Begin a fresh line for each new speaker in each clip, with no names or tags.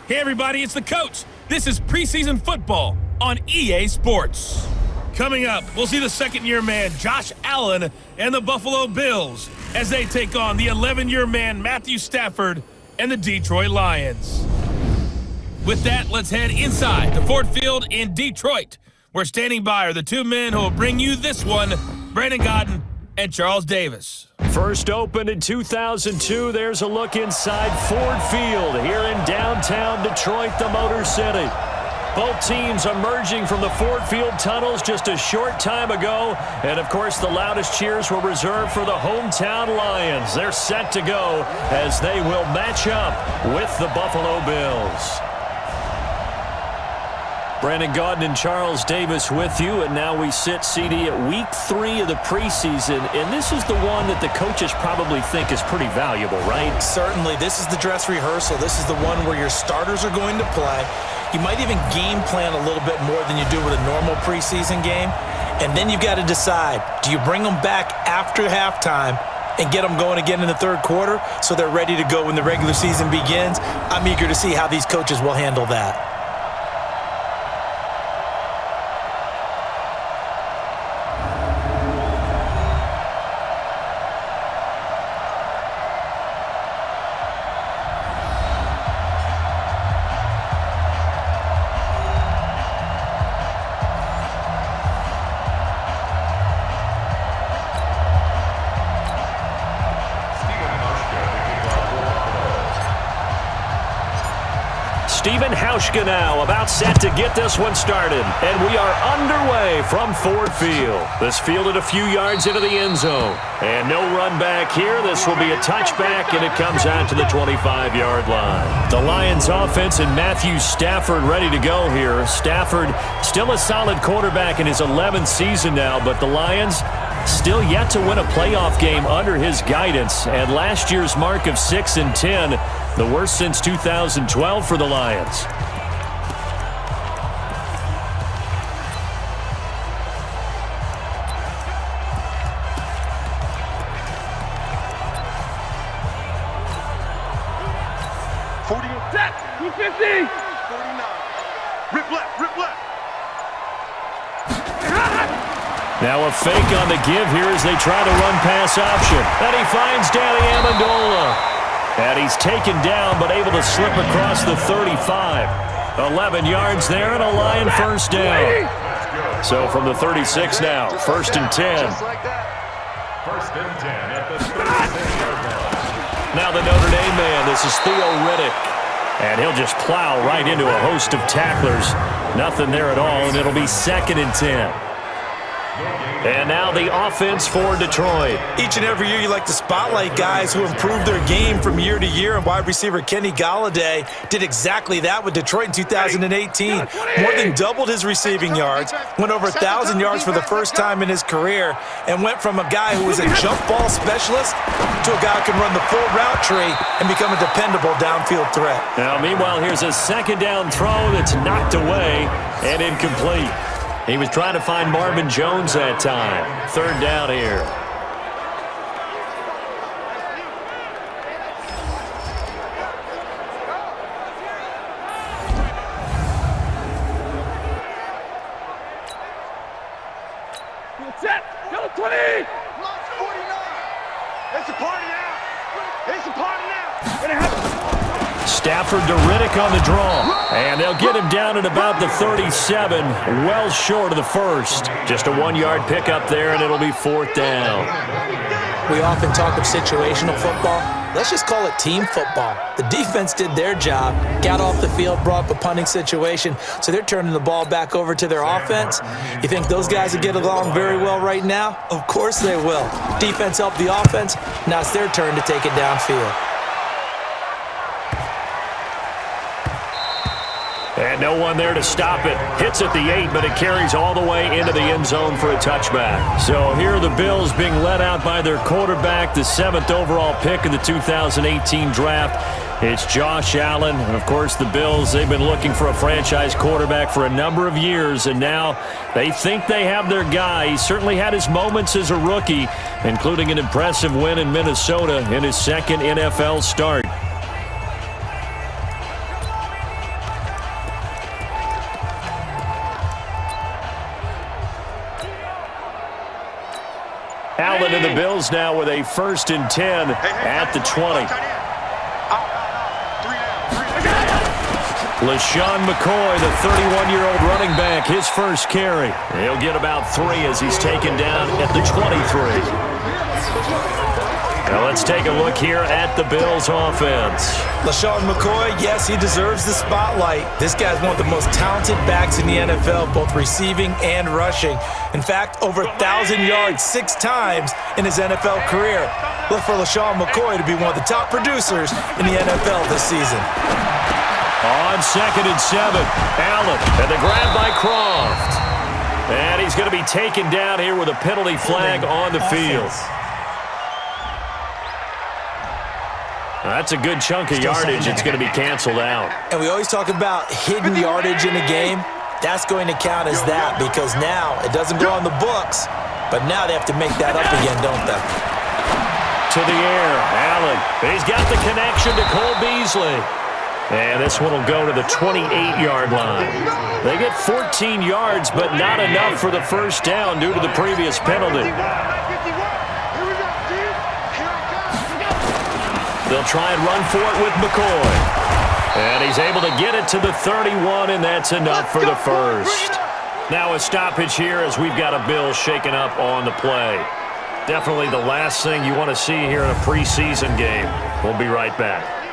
Hey everybody, it's the coach. This is preseason football on EA Sports. Coming up, we'll see the second-year man Josh Allen and the Buffalo Bills as they take on the 11-year man Matthew Stafford and the Detroit Lions. With that, let's head inside to Ford Field in Detroit. Where standing by are the two men who will bring you this one, Brandon Gaudin and Charles Davis.
First opened in 2002, there's a look inside Ford Field here in downtown Detroit, the Motor City. Both teams emerging from the Ford Field tunnels just a short time ago. And, of course, the loudest cheers were reserved for the hometown Lions. They're set to go as they will match up with the Buffalo Bills. Brandon Gaudin and Charles Davis with you, and now we sit, CD, at week 3 of the preseason, and this is the one that the coaches probably think is pretty valuable, right?
Certainly. This is the dress rehearsal. This is the one where your starters are going to play. You might even game plan a little bit more than you do with a normal preseason game, and then you've got to decide, do you bring them back after halftime and get them going again in the third quarter so they're ready to go when the regular season begins? I'm eager to see how these coaches will handle that.
Steven Hauschka now about set to get this one started. And we are underway from Ford Field. This fielded a few yards into the end zone. And no run back here. This will be a touchback, and it comes out to the 25-yard line. The Lions offense and Matthew Stafford ready to go here. Stafford still a solid quarterback in his 11th season now, but the Lions still yet to win a playoff game under his guidance. And last year's mark of 6-10, the worst since 2012 for the Lions.
Set, 250. 49. Rip left.
Now a fake on the give here as they try to run pass option. And he finds Danny Amendola. And he's taken down but able to slip across the 35. 11 yards there and a Lion first down. So from the 36 now, 1st and 10.
First and 10 at the 36-yard line.
Now the Notre Dame man, this is Theo Riddick. And he'll just plow right into a host of tacklers. Nothing there at all, and it'll be 2nd and 10. And now the offense for Detroit.
Each and every year you like to spotlight guys who improve their game from year to year, and wide receiver Kenny Golladay did exactly that with Detroit in 2018. More than doubled his receiving yards, went over 1,000 yards for the first time in his career, and went from a guy who was a jump ball specialist to a guy who can run the full route tree and become a dependable downfield threat.
Now meanwhile, here's a 2nd down throw that's knocked away and incomplete. He was trying to find Marvin Jones that time. 3rd down here.
Set, go 20. 49. It's a party now. It's a party now.
Stafford to Riddick on the draw. And they'll get him down at about the 37, well short of the first. Just a 1-yard pickup there, and it'll be 4th down.
We often talk of situational football. Let's just call it team football. The defense did their job, got off the field, brought up a punting situation, so they're turning the ball back over to their offense. You think those guys will get along very well right now? Of course they will. Defense helped the offense. Now it's their turn to take it downfield.
And no one there to stop it. Hits at the 8, but it carries all the way into the end zone for a touchback. So here are the Bills being led out by their quarterback, the 7th overall pick of the 2018 draft. It's Josh Allen. And, of course, the Bills, they've been looking for a franchise quarterback for a number of years, and now they think they have their guy. He certainly had his moments as a rookie, including an impressive win in Minnesota in his 2nd NFL start. Allen and the Bills now with a 1st and 10 at the 20. LaShawn McCoy, the 31-year-old running back, his first carry. He'll get about 3 as he's taken down at the 23. Now let's take a look here at the Bills' offense.
LaShawn McCoy, yes, he deserves the spotlight. This guy's one of the most talented backs in the NFL, both receiving and rushing. In fact, over 1,000 yards 6 times in his NFL career. Look for LaShawn McCoy to be one of the top producers in the NFL this season.
On 2nd and 7, Allen, and the grab by Croft. And he's going to be taken down here with a penalty flag on the field. That's a good chunk of yardage. It's going to be canceled out.
And we always talk about hidden yardage in a game. That's going to count as that because now it doesn't go on the books, but now they have to make that up again, don't they?
To the air, Allen. He's got the connection to Cole Beasley. And this one will go to the 28-yard line. They get 14 yards, but not enough for the first down due to the previous penalty. They'll try and run for it with McCoy. And he's able to get it to the 31, and that's enough for the first. Now a stoppage here as we've got a Bill shaken up on the play. Definitely the last thing you want to see here in a preseason game. We'll be right back.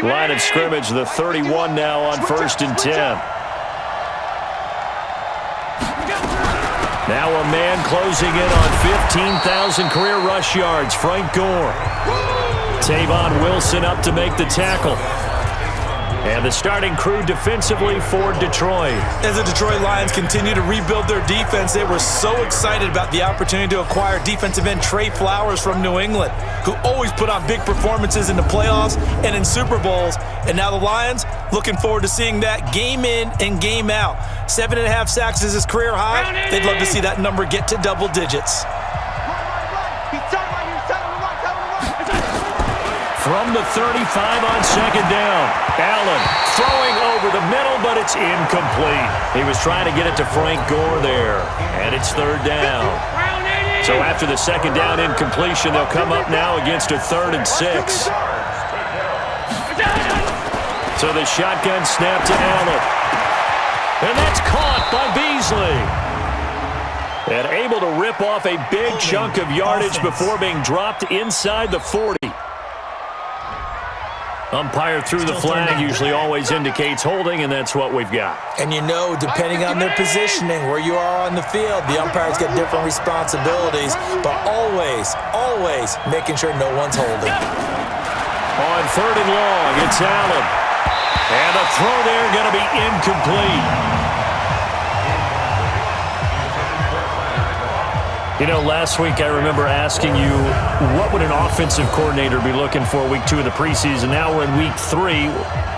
Line of scrimmage, the 31 now on 1st and 10. Now a man closing in on 15,000 career rush yards, Frank Gore. Tavon Wilson up to make the tackle. And the starting crew defensively for Detroit.
As the Detroit Lions continue to rebuild their defense, they were so excited about the opportunity to acquire defensive end Trey Flowers from New England, who always put on big performances in the playoffs and in Super Bowls. And now the Lions looking forward to seeing that game in and game out. 7.5 sacks is his career high. They'd love to see that number get to double digits.
From the 35 on 2nd down, Allen throwing over the middle, but it's incomplete. He was trying to get it to Frank Gore there, and it's 3rd down. So after the 2nd down incompletion, they'll come up now against a 3rd and 6. So the shotgun snap to Allen. And that's caught by Beasley. And able to rip off a big chunk of yardage before being dropped inside the 40. Umpire through the flag usually always indicates holding, and that's what we've got.
And you know, depending on their positioning, where you are on the field, the umpire's got different responsibilities, but always making sure no one's holding.
On 3rd and long, it's Allen. And the throw there going to be incomplete. You know, last week I remember asking you, what would an offensive coordinator be looking for week 2 of the preseason? Now we're in week 3.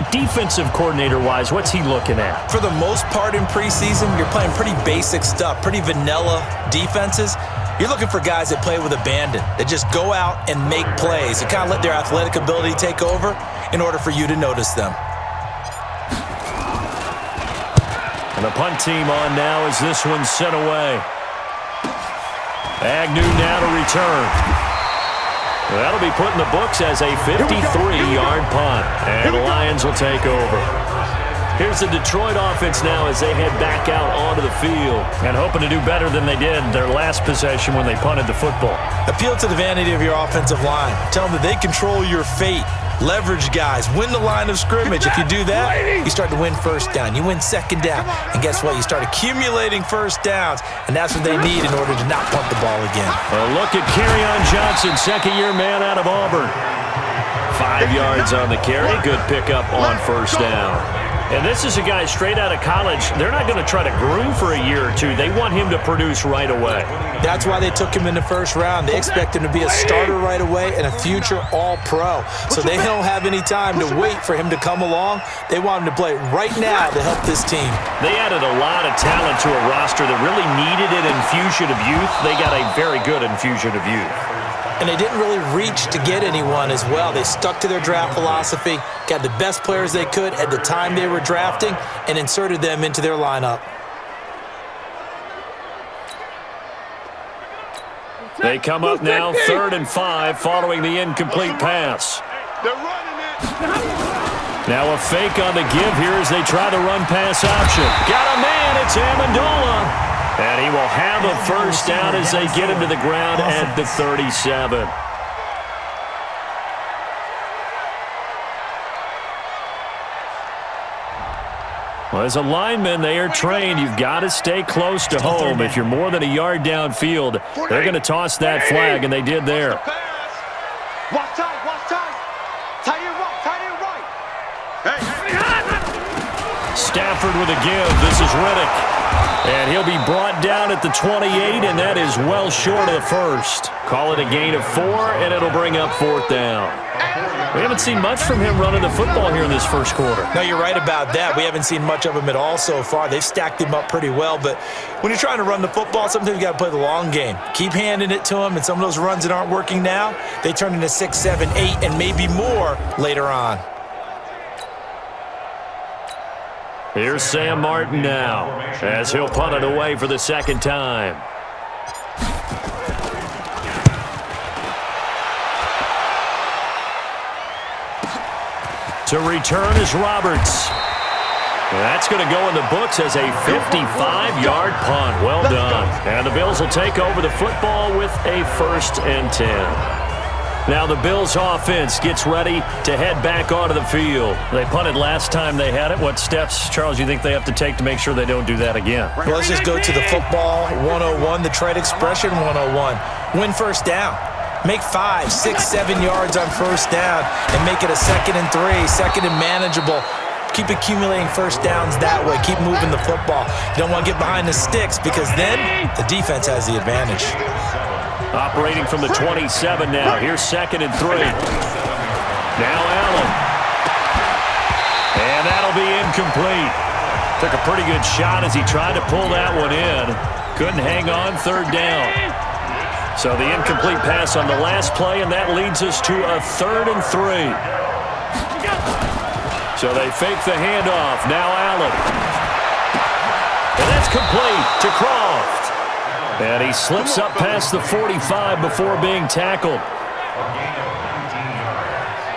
Defensive coordinator-wise, what's he looking at?
For the most part in preseason, you're playing pretty basic stuff, pretty vanilla defenses. You're looking for guys that play with abandon, that just go out and make plays, and kind of let their athletic ability take over in order for you to notice them.
And the punt team on now as this one's sent away. Agnew now to return. That'll be put in the books as a 53-yard punt. And the Lions will take over. Here's the Detroit offense now as they head back out onto the field and hoping to do better than they did their last possession when they punted the football.
Appeal to the vanity of your offensive line. Tell them that they control your fate. Leverage guys. Win the line of scrimmage. If you do that, you start to win 1st down. You win 2nd down. And guess what? You start accumulating 1st downs. And that's what they need in order to not punt the ball again.
A look at Kerryon Johnson, 2nd-year man out of Auburn. 5 yards on the carry. Good pickup on 1st down. And this is a guy straight out of college. They're not going to try to groom for a year or two. They want him to produce right away.
That's why they took him in the 1st round. They expect him to be a starter right away and a future all-pro. So they don't have any time to wait for him to come along. They want him to play right now to help this team.
They added a lot of talent to a roster that really needed an infusion of youth. They got a very good infusion of youth.
and they didn't really reach to get anyone as well. They stuck to their draft philosophy, got the best players they could at the time they were drafting, and inserted them into their lineup.
They come up now 3rd and 5 following the incomplete pass.
They're running it.
Now a fake on the give here as they try the run pass option. Got a man, it's Amendola. And he will have a first down as they get him to the ground at the 37. Well, as a lineman, they are trained. You've got to stay close to home. If you're more than a yard downfield, they're going to toss that flag, and they did there.
Watch tight, watch tight. Tight end right, tight end right.
Stafford with a give. This is Riddick. And he'll be brought down at the 28, and that is well short of the first. Call it a gain of 4, and it'll bring up 4th down. We haven't seen much from him running the football here in this first quarter.
No, you're right about that. We haven't seen much of him at all so far. They've stacked him up pretty well, but when you're trying to run the football, sometimes you got to play the long game. Keep handing it to him, and some of those runs that aren't working now, they turn into 6, 7, 8, and maybe more later on.
Here's Sam Martin now as he'll punt it away for the second time. To return is Roberts. That's going to go in the books as a 55-yard punt. Well done. And the Bills will take over the football with a 1st and 10. Now the Bills offense gets ready to head back onto the field. They punted last time they had it. What steps, Charles, you think they have to take to make sure they don't do that again?
Well, let's just go to the football 101, the trade expression 101. Win first down. Make 5, 6, 7 yards on first down and make it a 2nd and 3, 2nd and manageable. Keep accumulating first downs that way. Keep moving the football. You don't want to get behind the sticks because then the defense has the advantage.
Operating from the 27 now. Here's 2nd and 3. Now Allen. And that'll be incomplete. Took a pretty good shot as he tried to pull that one in. Couldn't hang on, 3rd down. So the incomplete pass on the last play, and that leads us to a 3rd and 3. So they fake the handoff. Now Allen. And that's complete to Croft. And he slips up past the 45 before being tackled.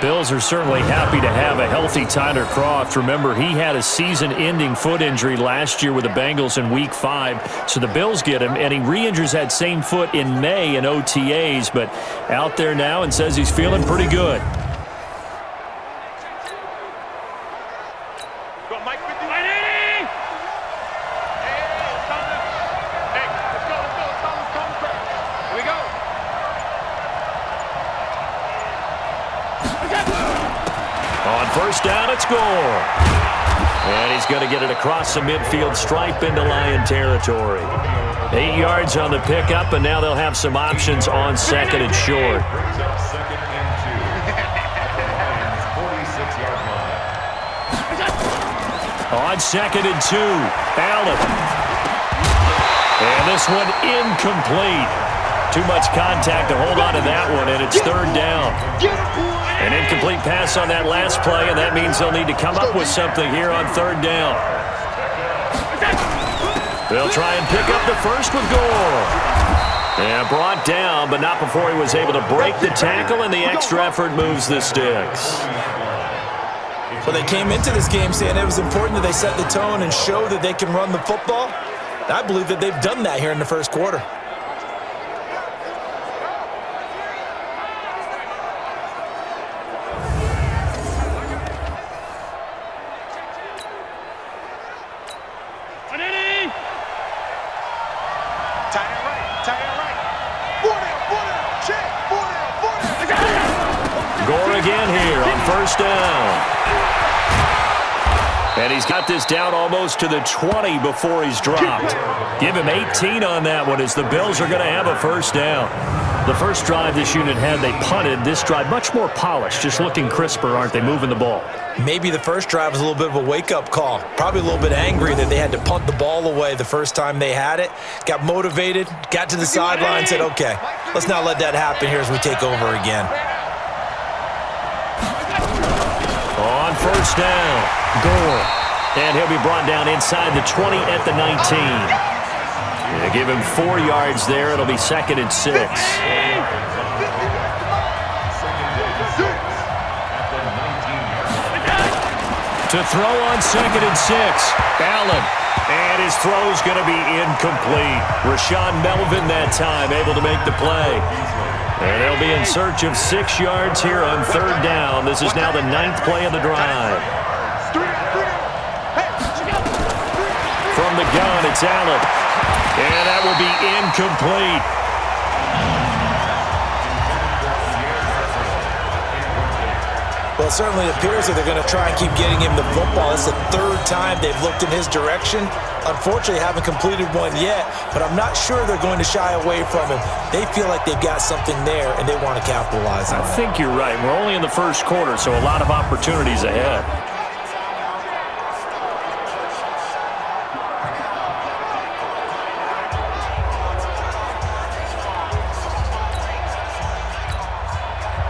Bills are certainly happy to have a healthy Tyler Croft. Remember, he had a season-ending foot injury last year with the Bengals in Week 5. So the Bills get him, and he re-injures that same foot in May in OTAs. But out there now and says he's feeling pretty good. First down, it's Gore. And he's going to get it across the midfield stripe into Lion territory. 8 yards on the pickup, and now they'll have some options on 2nd and short. On 2nd and 2, Allen. And this one incomplete. Too much contact to hold on to that one, and it's 3rd down. An incomplete pass on that last play, and that means they'll need to come up with something here on 3rd down. They'll try and pick up the first with Gore. And brought down, but not before he was able to break the tackle, and the extra effort moves the sticks.
Well, they came into this game saying it was important that they set the tone and show that they can run the football. I believe that they've done that here in the first quarter.
Gore again here on first down. And he's got this down almost to the 20 before he's dropped. Give him 18 on that one as the Bills are going to have a first down. The first drive this unit had, they punted. This drive much more polished, just looking crisper, aren't they, moving the ball?
Maybe the first drive was a little bit of a wake-up call. Probably a little bit angry that they had to punt the ball away the first time they had it. Got motivated, got to the sideline, said, okay, let's not let that happen here as we take over again.
On first down, Gore. And he'll be brought down inside the 20 at the 19. Yeah, give him 4 yards there. It'll be 2nd and 6. To throw on 2nd and 6, Allen. And his throw's going to be incomplete. Rashawn Melvin that time able to make the play. And they'll be in search of 6 yards here on 3rd down. This is now the 9th play of the drive. From the gun, it's Allen. And that will be incomplete.
Well, it certainly appears that they're going to try and keep getting him the football. It's the 3rd time they've looked in his direction. Unfortunately, haven't completed one yet, but I'm not sure they're going to shy away from him. They feel like they've got something there, and they want to capitalize on it.
I think you're right. We're only in the first quarter, so a lot of opportunities ahead.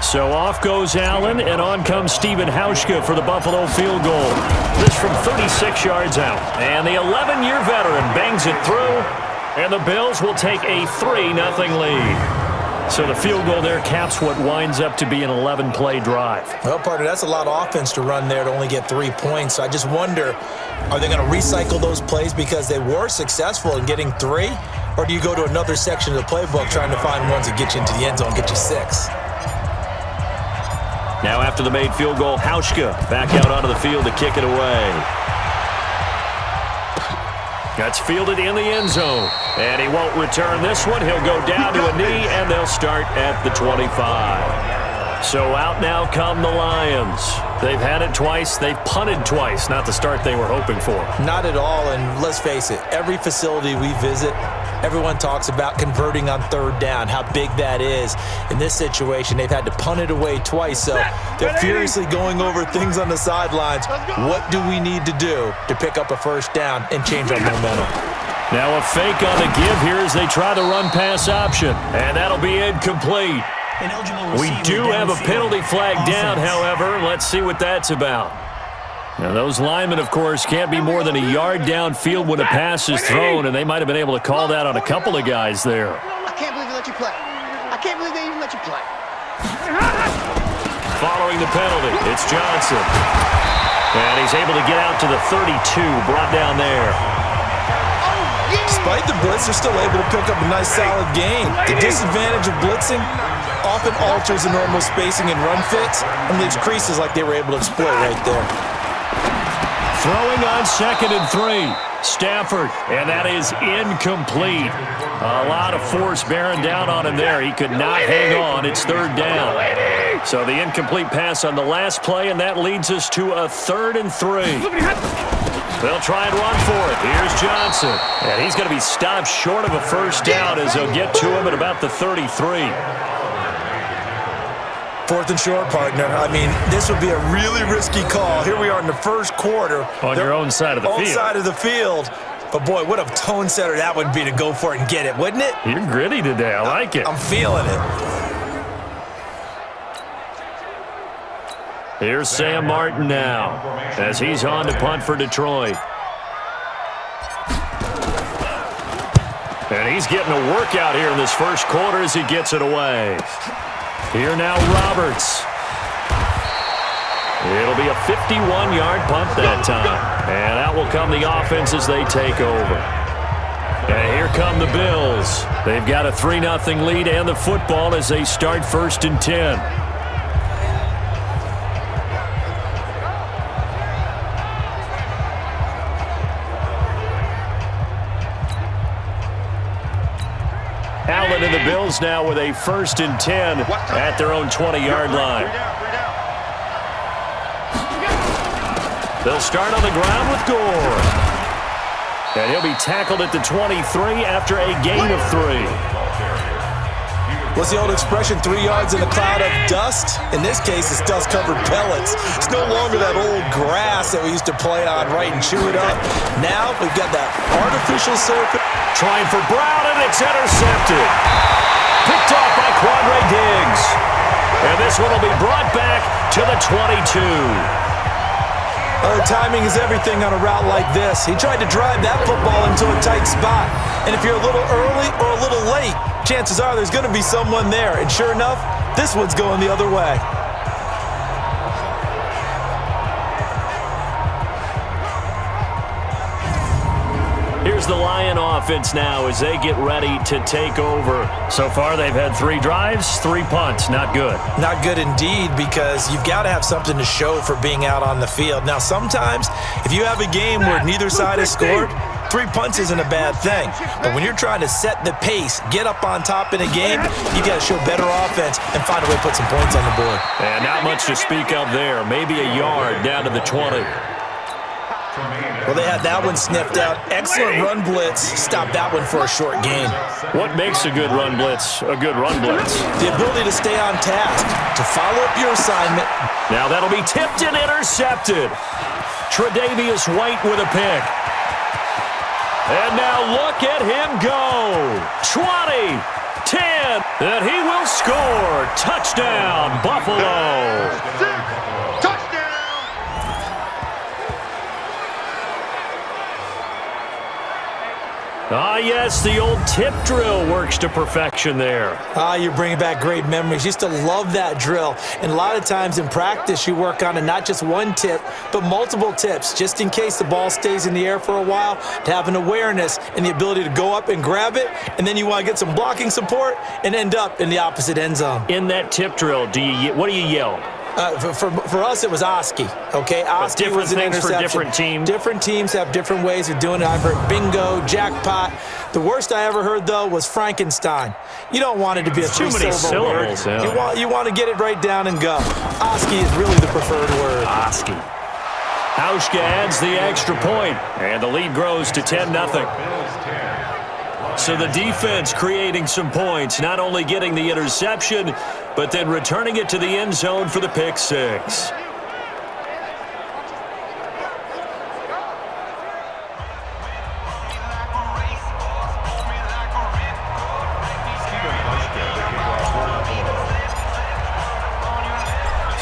So off goes Allen, and on comes Stephen Hauschka for the Buffalo field goal. This from 36 yards out. And the 11-year veteran bangs it through, and the Bills will take a 3-0 lead. So the field goal there caps what winds up to be an 11-play drive.
Well, partner, that's a lot of offense to run there to only get 3 points. I just wonder, are they going to recycle those plays because they were successful in getting 3? Or do you go to another section of the playbook trying to find ones that get you into the end zone and get you 6?
Now after the made field goal, Hauschka back out onto the field to kick it away. That's fielded in the end zone. And he won't return this one. He'll go down to a knee, and they'll start at the 25. So out now come the Lions. They've had it twice. They've punted twice. Not the start they were hoping for.
Not at all, and let's face it, every facility we visit, everyone talks about converting on 3rd down, how big that is. In this situation, they've had to punt it away twice, so they're furiously going over things on the sidelines. What do we need to do to pick up a 1st down and change our momentum?
Now a fake on the give here as they try the run-pass option, and that'll be incomplete. We do have a penalty flag down, however. Let's see what that's about. Now, those linemen, of course, can't be more than a yard downfield when a pass is thrown, and they might have been able to call that on a couple of guys there.
I can't believe they let you play. I can't believe they even let you play.
Following the penalty, it's Johnson. And he's able to get out to the 32, brought down there.
Despite the blitz, they're still able to pick up a nice, solid gain. The disadvantage of blitzing often alters the normal spacing and run fits and leaves creases like they were able to exploit right there.
Throwing on 2nd and 3. Stafford, and that is incomplete. A lot of force bearing down on him there. He could not hang on. It's 3rd down. So the incomplete pass on the last play, and that leads us to a 3rd and 3. They'll try and run for it. Here's Johnson. And he's going to be stopped short of a 1st down as they'll get to him at about the 33.
4th and short, partner. I mean, this would be a really risky call. Here we are in the 1st quarter.
On your own side of the field.
Own side of the field. But, boy, what a tone setter that would be to go for it and get it, wouldn't it?
You're gritty today. I like it.
I'm feeling it.
Here's Sam Martin now as he's on to punt for Detroit. And he's getting a workout here in this 1st quarter as he gets it away. Here now, Roberts. It'll be a 51-yard punt that time. And out will come the offense as they take over. And here come the Bills. They've got a 3-0 lead and the football as they start 1st and 10. Allen and the Bills now with a 1st and 10 at their own 20-yard line. They'll start on the ground with Gore. And he'll be tackled at the 23 after a gain of 3.
What's the old expression, 3 yards in a cloud of dust? In this case, it's dust-covered pellets. It's no longer that old grass that we used to play on, right, and chew it up. Now we've got that artificial surface.
Trying for Brown, and it's intercepted. Picked off by Quandre Diggs. And this one will be brought back to the 22.
Timing is everything on a route like this. He tried to drive that football into a tight spot. And if you're a little early or a little late, chances are there's going to be someone there. And sure enough, this one's going the other way.
Here's the Lion offense now as they get ready to take over. So far, they've had 3 drives, 3 punts. Not good.
Not good indeed, because you've got to have something to show for being out on the field. Now, sometimes, if you have a game where neither side has scored, 3 punts isn't a bad thing. But when you're trying to set the pace, get up on top in a game, you got to show better offense and find a way to put some points on the board.
And not much to speak of there. Maybe a yard down to the 20.
Well, they had that one sniffed out. Excellent run blitz. Stop that one for a short gain.
What makes a good run blitz a good run blitz?
The ability to stay on task, to follow up your assignment.
Now that'll be tipped and intercepted. Tre'Davious White with a pick. And now look at him go. 20, 10, and he will score. Touchdown, Buffalo. Ah, yes, the old tip drill works to perfection there.
You're bringing back great memories. Used to love that drill. And a lot of times in practice, you work on it, not just one tip, but multiple tips, just in case the ball stays in the air for a while, to have an awareness and the ability to go up and grab it, and then you want to get some blocking support and end up in the opposite end zone.
In that tip drill, what do you yell?
For us, it was Oski, okay? Oski was an interception.
For different teams.
Different teams have different ways of doing it. I've heard bingo, jackpot. The worst I ever heard, though, was Frankenstein. You don't want it to be a
too many syllables.
Word. Yeah. You want to get it right down and go. Oski is really the preferred word.
Oski. Hauschka adds the extra point, and the lead grows to 10-0. So the defense creating some points, not only getting the interception, but then returning it to the end zone for the pick six.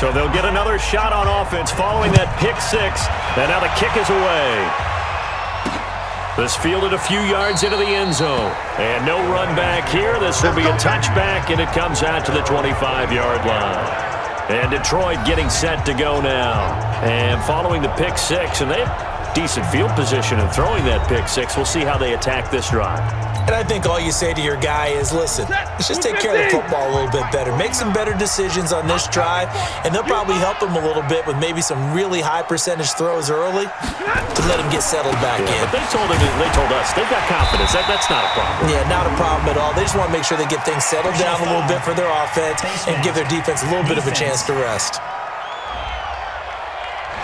So they'll get another shot on offense following that pick six, and now the kick is away. This fielded a few yards into the end zone. And no run back here. This will be a touchback, and it comes out to the 25-yard line. And Detroit getting set to go now. And following the pick six, and they have decent field position in throwing that pick six. We'll see how they attack this drive.
And I think all you say to your guy is, listen, let's just take care of the football a little bit better. Make some better decisions on this drive, and they'll probably help him a little bit with maybe some really high percentage throws early to let him get settled back in.
But they told us they've got confidence. That's not a problem.
Yeah, not a problem at all. They just want to make sure they get things settled down a little bit for their offense and give their defense a little bit of a chance to rest.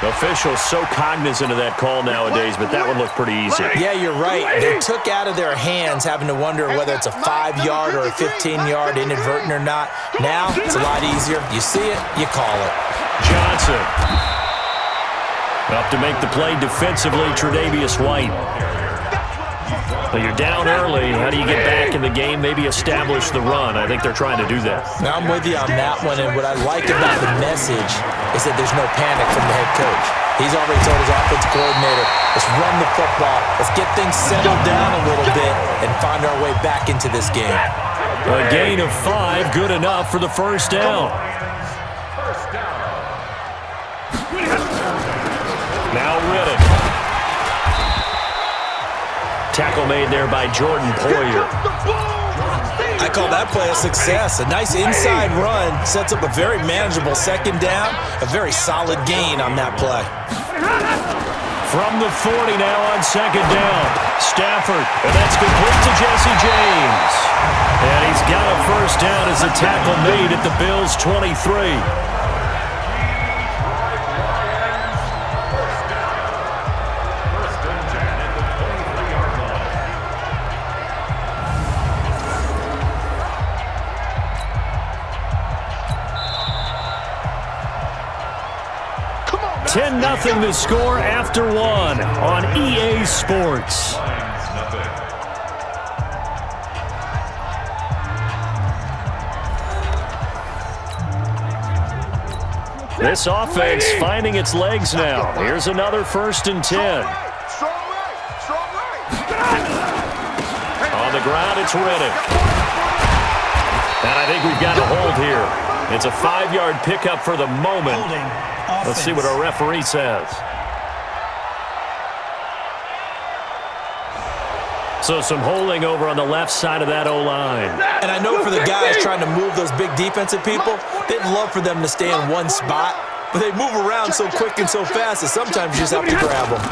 Officials so cognizant of that call nowadays, but that one looked pretty easy.
Yeah, you're right. They took out of their hands having to wonder whether it's a 5-yard or a 15-yard inadvertent or not. Now, it's a lot easier. You see it, you call it.
Johnson. Up to make the play defensively, Tre'Davious White. Well, you're down early. How do you get back in the game? Maybe establish the run. I think they're trying to do that.
Now, I'm with you on that one, and what I like about the message is that there's no panic from the head coach. He's already told his offensive coordinator, let's run the football, let's get things settled down a little bit and find our way back into this game.
A gain of 5, good enough for the first down. Now Riddick. Tackle made there by Jordan Poyer.
I call that play a success. A nice inside run sets up a very manageable second down, a very solid gain on that play.
From the 40 now on second down. Stafford, and that's complete to Jesse James. And he's got a first down as a tackle made at the Bills' 23. 10-0 the score after one on EA Sports. This offense finding its legs now. Here's another 1st and 10. On the ground, it's Riddick. And I think we've got a hold here. It's a 5-yard pickup for the moment. Let's see what our referee says. So some holding over on the left side of that O-line.
And I know for the guys trying to move those big defensive people, they'd love for them to stay in one spot, but they move around so quick and so fast that sometimes you just have to grab them.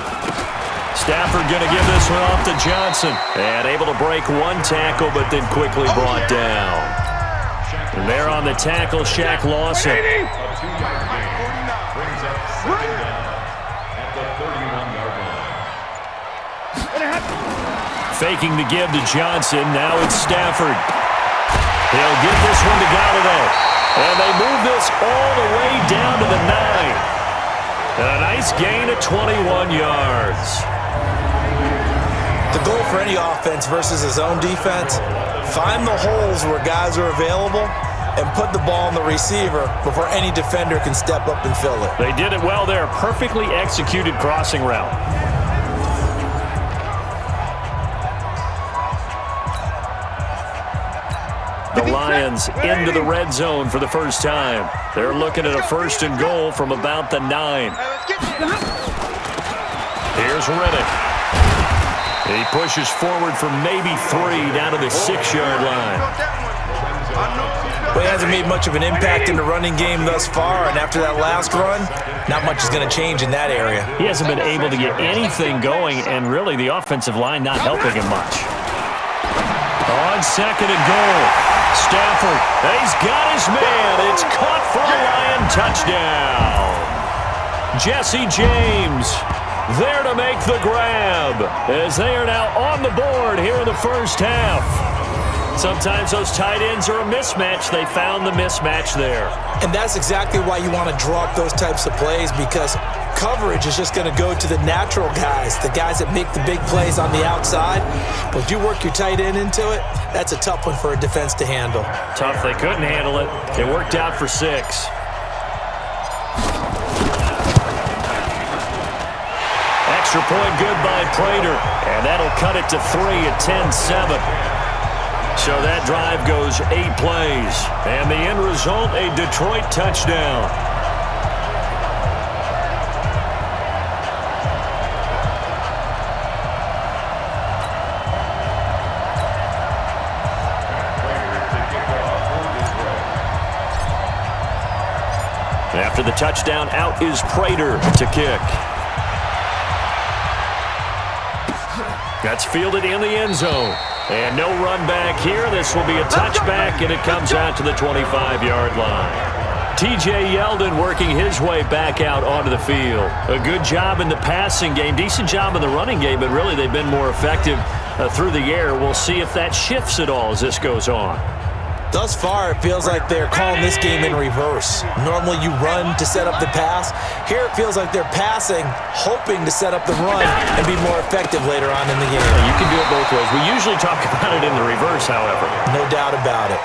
Stafford going to give this one off to Johnson. And able to break one tackle, but then quickly brought down. And there on the tackle, Shaq Lawson. Faking the give to Johnson. Now it's Stafford. He'll give this one to Galladay. And they move this all the way down to the 9. And a nice gain of 21 yards.
The goal for any offense versus his own defense, find the holes where guys are available and put the ball on the receiver before any defender can step up and fill it.
They did it well there. Perfectly executed crossing route. The Lions into the red zone for the first time. They're looking at a 1st and goal from about the 9. Here's Riddick. He pushes forward for maybe 3 down to the 6-yard line.
Well, he hasn't made much of an impact in the running game thus far, and after that last run, not much is going to change in that area.
He hasn't been able to get anything going, and really the offensive line not helping him much. On 2nd and goal. Stafford, he's got his man. It's caught for a Lion touchdown. Jesse James there to make the grab as they are now on the board here in the first half. Sometimes those tight ends are a mismatch. They found the mismatch there.
And that's exactly why you want to draw up those types of plays, because coverage is just going to go to the natural guys, the guys that make the big plays on the outside. But if you work your tight end into it, that's a tough one for a defense to handle.
Tough. They couldn't handle it. It worked out for 6. Extra point good by Prater. And that'll cut it to 3 at 10-7. So that drive goes 8 plays. And the end result, a Detroit touchdown. After the touchdown, out is Prater to kick. That's fielded in the end zone. And no run back here. This will be a touchback, and it comes out to the 25-yard line. T.J. Yeldon working his way back out onto the field. A good job in the passing game, decent job in the running game, but really they've been more effective through the air. We'll see if that shifts at all as this goes on.
Thus far, it feels like they're calling this game in reverse. Normally you run to set up the pass. Here it feels like they're passing, hoping to set up the run and be more effective later on in the game.
You can do it both ways. We usually talk about it in the reverse, however.
No doubt about it.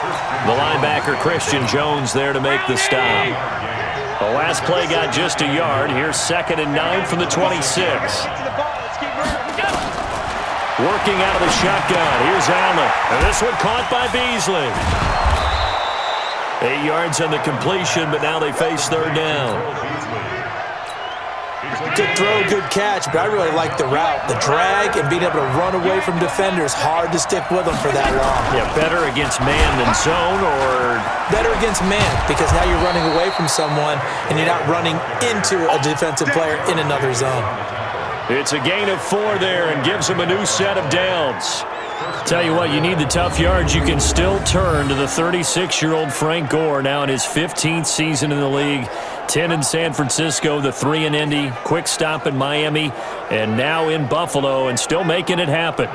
The linebacker, Christian Jones, there to make the stop. The last play got just a yard. Here's 2nd and 9 from the 26. Working out of the shotgun. Here's Allen. And this one caught by Beasley. 8 yards on the completion, but now they face 3rd down.
Good throw, good catch, but I really like the route. The drag and being able to run away from defenders, hard to stick with them for that long.
Yeah, better against man than zone, or?
Better against man, because now you're running away from someone and you're not running into a defensive player in another zone.
It's a gain of 4 there and gives them a new set of downs. Tell you what, you need the tough yards. You can still turn to the 36-year-old Frank Gore, now in his 15th season in the league. 10 in San Francisco, the 3 in Indy, quick stop in Miami, and now in Buffalo, and still making it happen.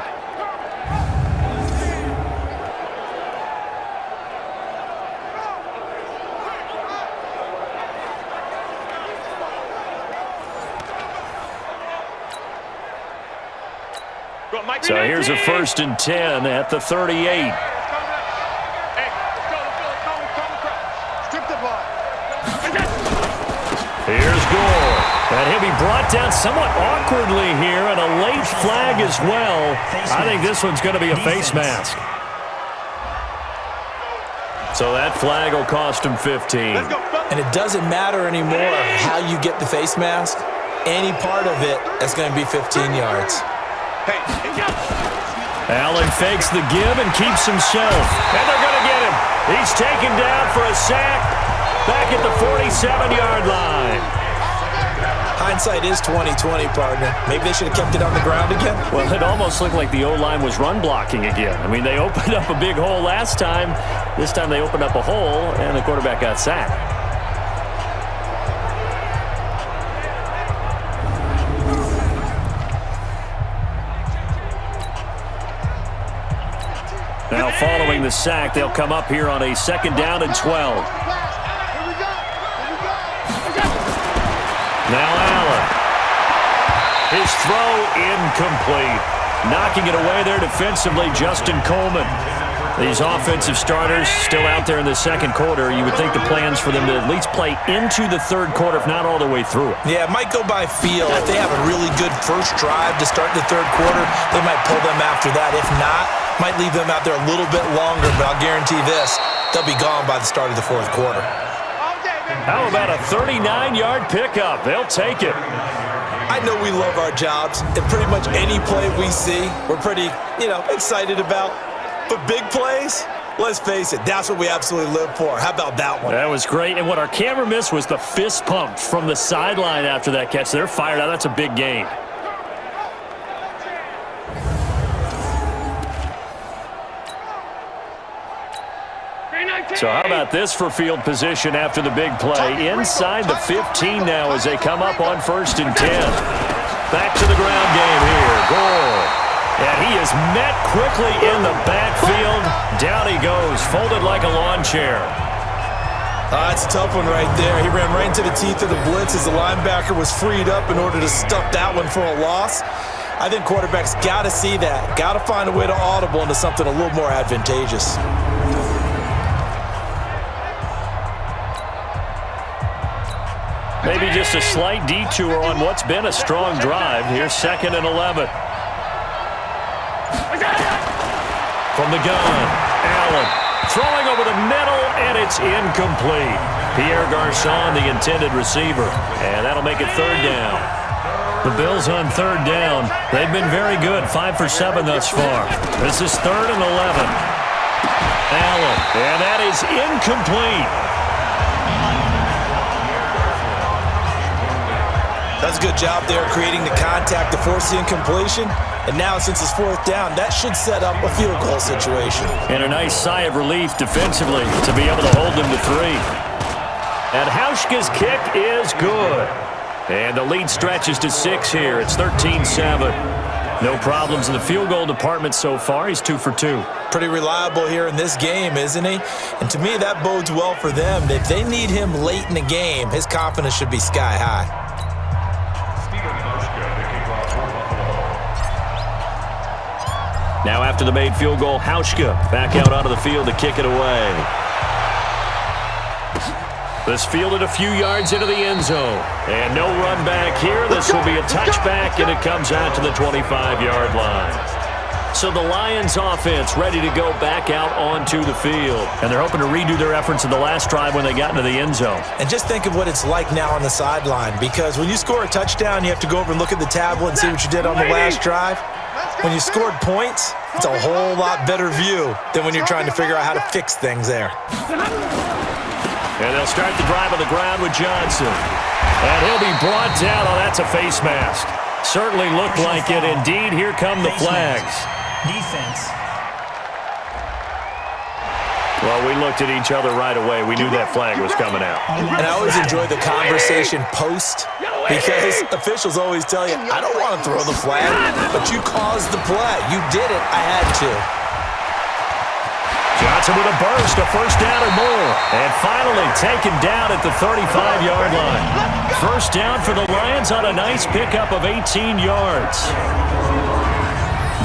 So here's a 1st and 10 at the 38. Here's Gore. And he'll be brought down somewhat awkwardly here, and a late flag as well. I think this one's going to be a face mask. So that flag will cost him 15.
And it doesn't matter anymore how you get the face mask. Any part of it is going to be 15 yards.
Allen fakes the give and keeps himself. And they're going to get him. He's taken down for a sack back at the 47-yard line.
Hindsight is 20/20, partner. Maybe they should have kept it on the ground again.
Well, it almost looked like the O-line was run blocking again. I mean, they opened up a big hole last time. This time they opened up a hole, and the quarterback got sacked. Now, following the sack, they'll come up here on a 2nd down and 12. Now Allen. His throw incomplete. Knocking it away there defensively, Justin Coleman. These offensive starters still out there in the 2nd quarter. You would think the plans for them to at least play into the 3rd quarter, if not all the way through it.
Yeah, it might go by feel. If they have a really good first drive to start the 3rd quarter, they might pull them after that. If not, might leave them out there a little bit longer, but I'll guarantee this, they'll be gone by the start of the 4th quarter.
How about a 39-yard pickup? They'll take it.
I know we love our jobs, and pretty much any play we see, we're pretty, excited about. But big plays, let's face it, that's what we absolutely live for. How about that one?
That was great, and what our camera missed was the fist pump from the sideline after that catch. They're fired out. That's a big gain. So how about this for field position after the big play? Inside the 15 now as they come up on 1st and 10. Back to the ground game here. Gore. And he is met quickly in the backfield. Down he goes, folded like a lawn chair.
That's a tough one right there. He ran right into the teeth of the blitz as the linebacker was freed up in order to stuff that one for a loss. I think quarterbacks got to see that. Got to find a way to audible into something a little more advantageous.
Maybe just a slight detour on what's been a strong drive. Here's 2nd and 11. From the gun, Allen throwing over the middle, and it's incomplete. Pierre Garçon, the intended receiver, and that'll make it 3rd down. The Bills on 3rd down. They've been very good, 5 for 7 thus far. This is 3rd and 11. Allen, and that is incomplete.
That's a good job there creating the contact to force the incompletion. And now, since it's 4th down, that should set up a field goal situation.
And a nice sigh of relief defensively to be able to hold them to 3. And Hauschka's kick is good. And the lead stretches to 6 here. It's 13-7. No problems in the field goal department so far. He's 2 for 2.
Pretty reliable here in this game, isn't he? And to me, that bodes well for them. If they need him late in the game, his confidence should be sky high.
Now after the made field goal, Hauschka back out onto the field to kick it away. This fielded a few yards into the end zone. And no run back here. This will be a touchback, and it comes out to the 25-yard line. So the Lions offense ready to go back out onto the field. And they're hoping to redo their efforts in the last drive when they got into the end zone.
And just think of what it's like now on the sideline, because when you score a touchdown, you have to go over and look at the tablet and see what you did on the last drive. When you scored points, it's a whole lot better view than when you're trying to figure out how to fix things there.
And they'll start the drive on the ground with Johnson. And he'll be brought down. Oh, that's a face mask. Certainly looked like it. Indeed, here come the flags.
Defense.
Well, we looked at each other right away. We knew that flag was coming out.
And I always enjoy the conversation post, because officials always tell you, I don't want to throw the flag, but you caused the play. You did it. I had to.
Johnson with a burst, a 1st down or more. And finally taken down at the 35-yard line. 1st down for the Lions on a nice pickup of 18 yards.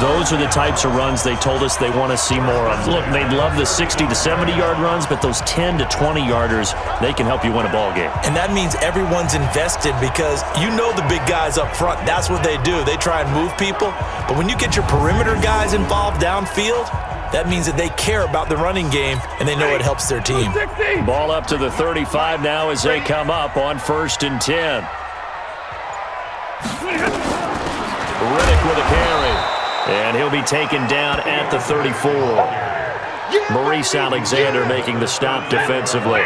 Those are the types of runs they told us they want to see more of. Look, they'd love the 60 to 70-yard runs, but those 10 to 20-yarders, they can help you win a ball game.
And that means everyone's invested because you know the big guys up front. That's what they do. They try and move people. But when you get your perimeter guys involved downfield, that means that they care about the running game, and they know it helps their team.
Ball up to the 35 now as they come up on 1st and 10. Riddick with a carry. And he'll be taken down at the 34. Maurice Alexander making the stop defensively.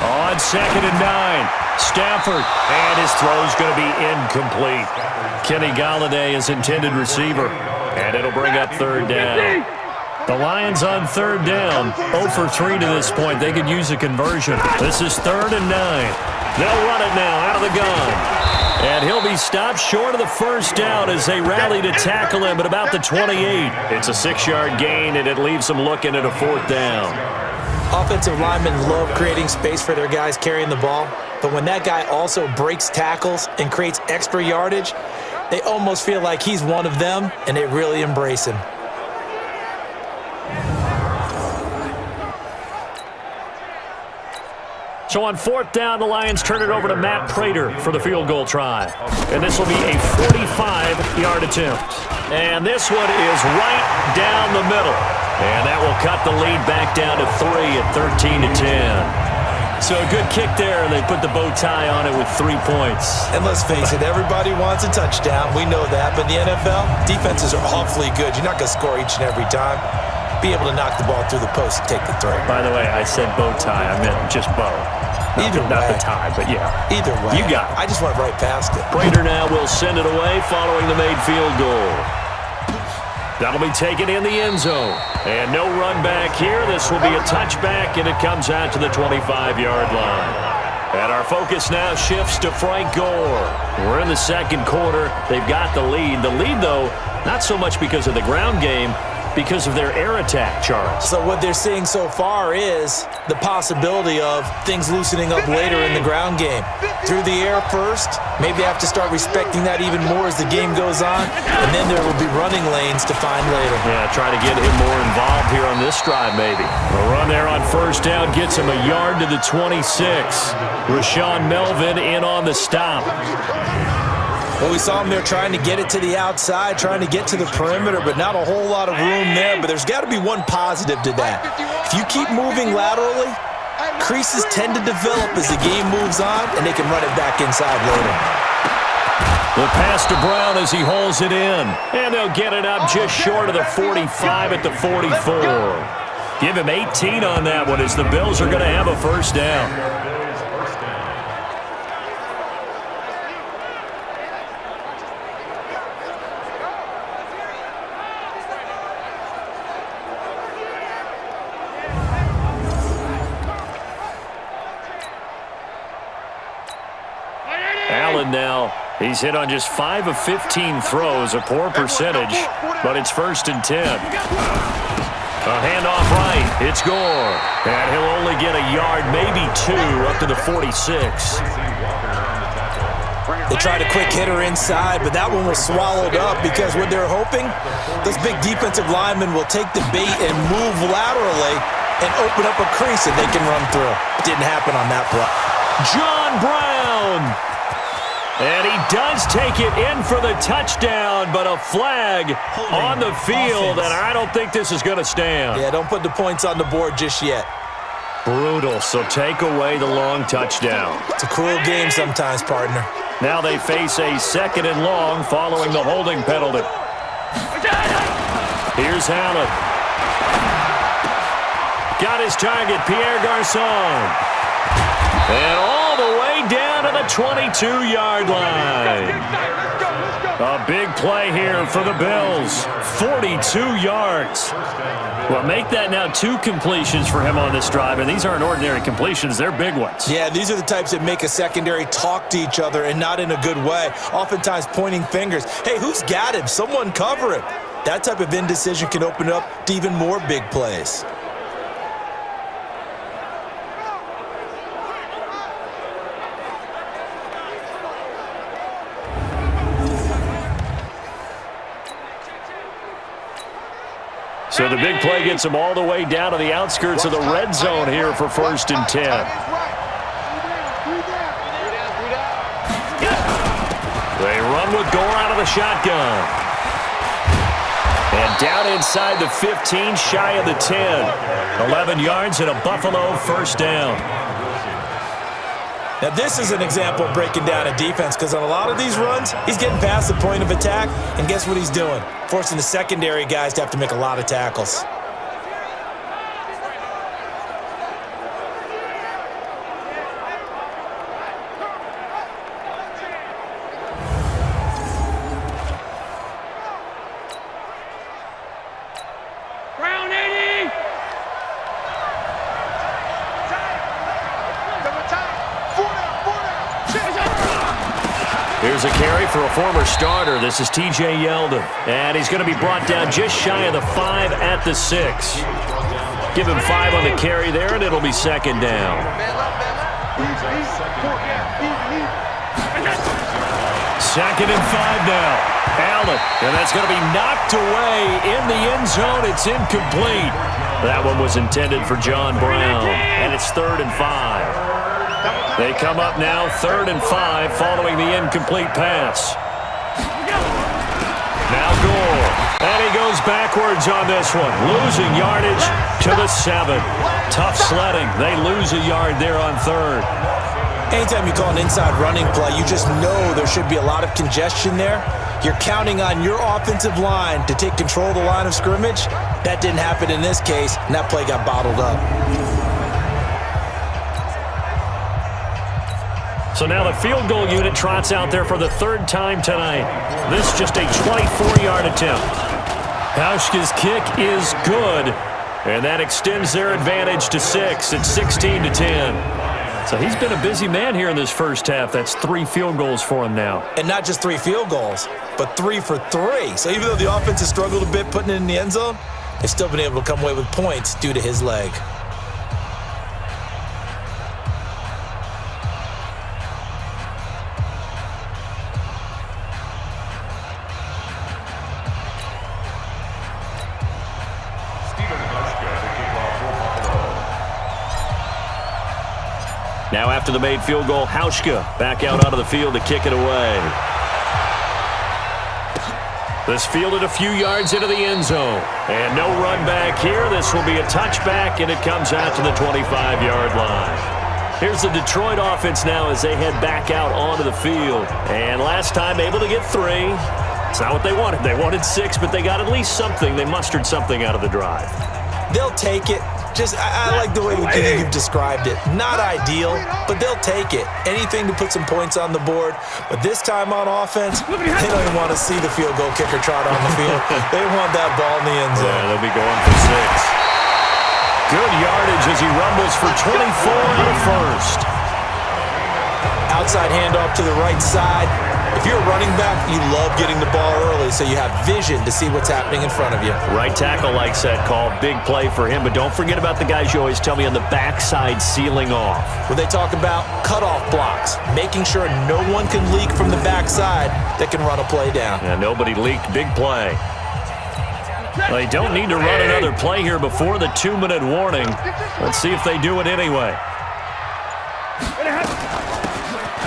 On 2nd and 9, Stafford, and his throw's going to be incomplete. Kenny Golladay is intended receiver, and it'll bring up 3rd down. The Lions on 3rd down, 0 for 3 to this point. They could use a conversion. This is 3rd and 9. They'll run it now out of the gun. And he'll be stopped short of the 1st down as they rally to tackle him at about the 28. It's a 6-yard gain, and it leaves them looking at a 4th down.
Offensive linemen love creating space for their guys carrying the ball, but when that guy also breaks tackles and creates extra yardage, they almost feel like he's one of them, and they really embrace him.
So on 4th down, the Lions turn it over to Matt Prater for the field goal try. And this will be a 45-yard attempt. And this one is right down the middle. And that will cut the lead back down to 3 at 13 to 10. So a good kick there, and they put the bow tie on it with 3 points.
And let's face it, everybody wants a touchdown. We know that. But in the NFL, defenses are awfully good. You're not going to score each and every time. Be able to knock the ball through the post and take the throw.
By the way, I said bow tie. I meant just bow. Not the tie, but yeah.
Either way.
You got it.
I just went right past it.
Prater now will send it away following the made field goal. That'll be taken in the end zone. And no run back here. This will be a touchback, and it comes out to the 25-yard line. And our focus now shifts to Frank Gore. We're in the 2nd quarter. They've got the lead. The lead, though, not so much because of the ground game, because of their air attack, Charles.
So what they're seeing so far is the possibility of things loosening up later in the ground game. Through the air first, maybe they have to start respecting that even more as the game goes on, and then there will be running lanes to find later.
Yeah, try to get him more involved here on this drive, maybe. A run there on 1st down gets him a yard to the 26. Rashawn Melvin in on the stop.
Well, we saw him there trying to get it to the outside, trying to get to the perimeter, but not a whole lot of room there. But there's got to be one positive to that. If you keep moving laterally, creases tend to develop as the game moves on, and they can run it back inside later.
The pass to Brown as he holds it in. And they'll get it up just short of the 45 at the 44. Give him 18 on that one as the Bills are going to have a 1st down. Allen now, he's hit on just 5 of 15 throws, a poor percentage, but it's 1st and 10. A handoff right, it's Gore, and he'll only get a yard, maybe 2, up to the 46.
They tried a quick hitter inside, but that one was swallowed up because what they're hoping, those big defensive linemen will take the bait and move laterally and open up a crease that they can run through. Didn't happen on that play.
John Brown. And he does take it in for the touchdown, but a flag on the field, and I don't think this is going to stand.
Yeah, don't put the points on the board just yet.
Brutal, so take away the long touchdown.
It's a cruel game sometimes, partner.
Now they face a 2nd and long following the holding penalty. Here's Allen. Got his target, Pierre Garçon. And all the way down to the 22-yard line. A big play here for the Bills. 42 yards. Well, make that now 2 completions for him on this drive, and these aren't ordinary completions. They're big ones.
Yeah, these are the types that make a secondary talk to each other and not in a good way. Oftentimes pointing fingers. Hey, who's got him? Someone cover him. That type of indecision can open up to even more big plays.
So the big play gets them all the way down to the outskirts of the red zone here for 1st and 10. They run with Gore out of the shotgun. And down inside the 15, shy of the 10. 11 yards and a Buffalo first down.
Now, this is an example of breaking down a defense because on a lot of these runs, he's getting past the point of attack, and guess what he's doing? Forcing the secondary guys to have to make a lot of tackles.
Here's a carry for a former starter. This is T.J. Yeldon. And he's going to be brought down just shy of the 5 at the 6. Give him 5 on the carry there, and it'll be 2nd down. 2nd and 5 now. Allen, and that's going to be knocked away in the end zone. It's incomplete. That one was intended for John Brown, and it's 3rd and 5. They come up now 3rd and 5 following the incomplete pass. Now Gore. And he goes backwards on this one. Losing yardage to the 7. Tough sledding. They lose a yard there on 3rd.
Anytime you call an inside running play, you just know there should be a lot of congestion there. You're counting on your offensive line to take control of the line of scrimmage. That didn't happen in this case, and that play got bottled up.
So now the field goal unit trots out there for the 3rd time tonight. This just a 24-yard attempt. Hauschka's kick is good, and that extends their advantage to 6. It's 16-10. So he's been a busy man here in this first half. That's 3 field goals for him now.
And not just 3 field goals, but 3 for 3. So even though the offense has struggled a bit putting it in the end zone, they've still been able to come away with points due to his leg.
Now after the made field goal, Hauschka back out onto the field to kick it away. This fielded a few yards into the end zone. And no run back here. This will be a touchback, and it comes out to the 25-yard line. Here's the Detroit offense now as they head back out onto the field. And last time able to get 3. It's not what they wanted. They wanted 6, but they got at least something. They mustered something out of the drive.
They'll take it. I like the way you've described it. Not ideal, but they'll take it. Anything to put some points on the board. But this time on offense, they don't even want to see the field goal kicker trot on the field. They want that ball in the end zone.
Yeah, they'll be going for 6. Good yardage as he rumbles for 24 on the first.
Outside handoff to the right side. If you're a running back, you love getting the ball early so you have vision to see what's happening in front of you.
Right tackle likes that call. Big play for him, but don't forget about the guys you always tell me on the backside sealing off.
When they talk about cutoff blocks, making sure no one can leak from the backside that can run a play down.
Yeah, nobody leaked. Big play. They don't need to run another play here before the 2-minute warning. Let's see if they do it anyway.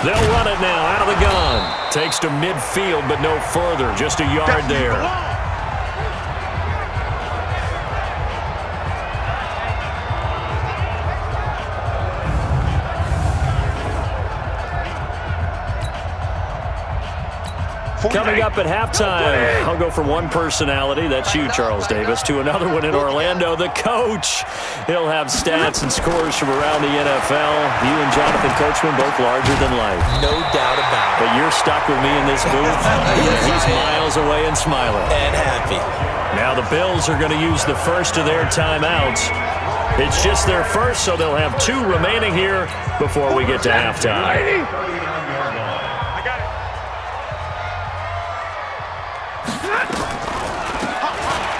They'll run it now out of the gun. Takes to midfield, but no further. Just a yard there. Coming up at halftime, I'll go from one personality, that's you, Charles Davis, to another one in Orlando, the coach. He'll have stats and scores from around the NFL. You and Jonathan Coachman both larger than life.
No doubt about it.
But you're stuck with me in this booth. He's miles away and smiling.
And happy.
Now the Bills are going to use the first of their timeouts. It's just their first, so they'll have 2 remaining here before we get to halftime.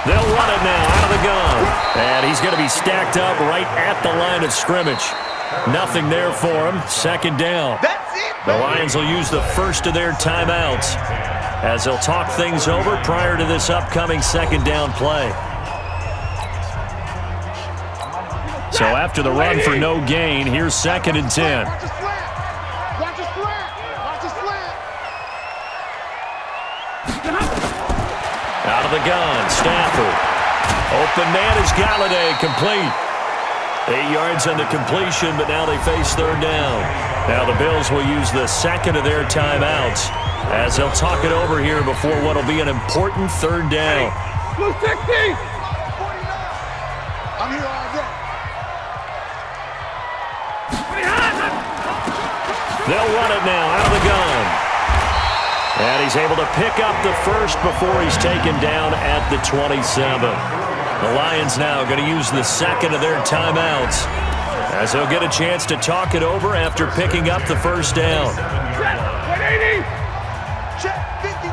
They'll run it now out of the gun. And he's going to be stacked up right at the line of scrimmage. Nothing there for him. 2nd down. The Lions will use the first of their timeouts as they'll talk things over prior to this upcoming 2nd down play. So after the run for no gain, here's 2nd and 10.
Watch the slant. Watch the slant. Watch the slant.
Out of the gun, Stafford. Open man is Galladay, complete. 8 yards on the completion, but now they face 3rd down. Now the Bills will use the 2nd of their timeouts as they'll talk it over here before what will be an important 3rd down.
Blue 60. I'm here all day.
They'll run it now out of the gun. And he's able to pick up the first before he's taken down at the 27. The Lions now going to use the 2nd of their timeouts as they'll get a chance to talk it over after picking up the first down.
180. Check 53,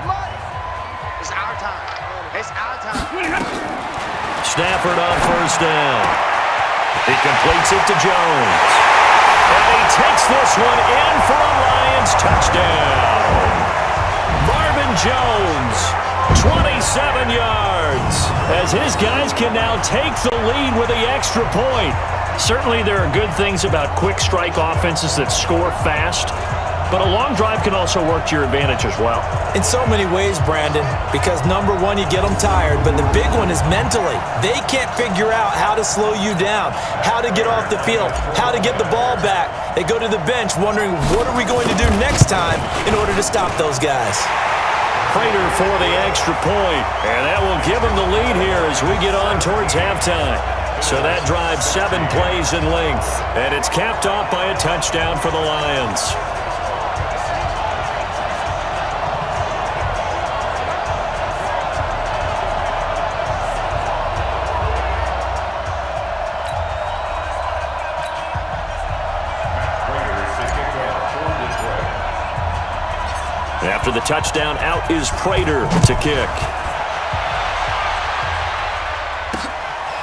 money. It's our time. It's our time.
Stafford on first down. He completes it to Jones. And he takes this one in for a Lions touchdown. Marvin Jones, 27 yards, as his guys can now take the lead with the extra point. Certainly there are good things about quick strike offenses that score fast, but a long drive can also work to your advantage as well.
In so many ways, Brandon, because number one, you get them tired, but the big one is mentally. They can't figure out how to slow you down, how to get off the field, how to get the ball back. They go to the bench wondering, what are we going to do next time in order to stop those guys?
Prater for the extra point, and that will give him the lead here as we get on towards halftime. So that drives 7 plays in length, and it's capped off by a touchdown for the Lions. After the touchdown, out is Prater to kick.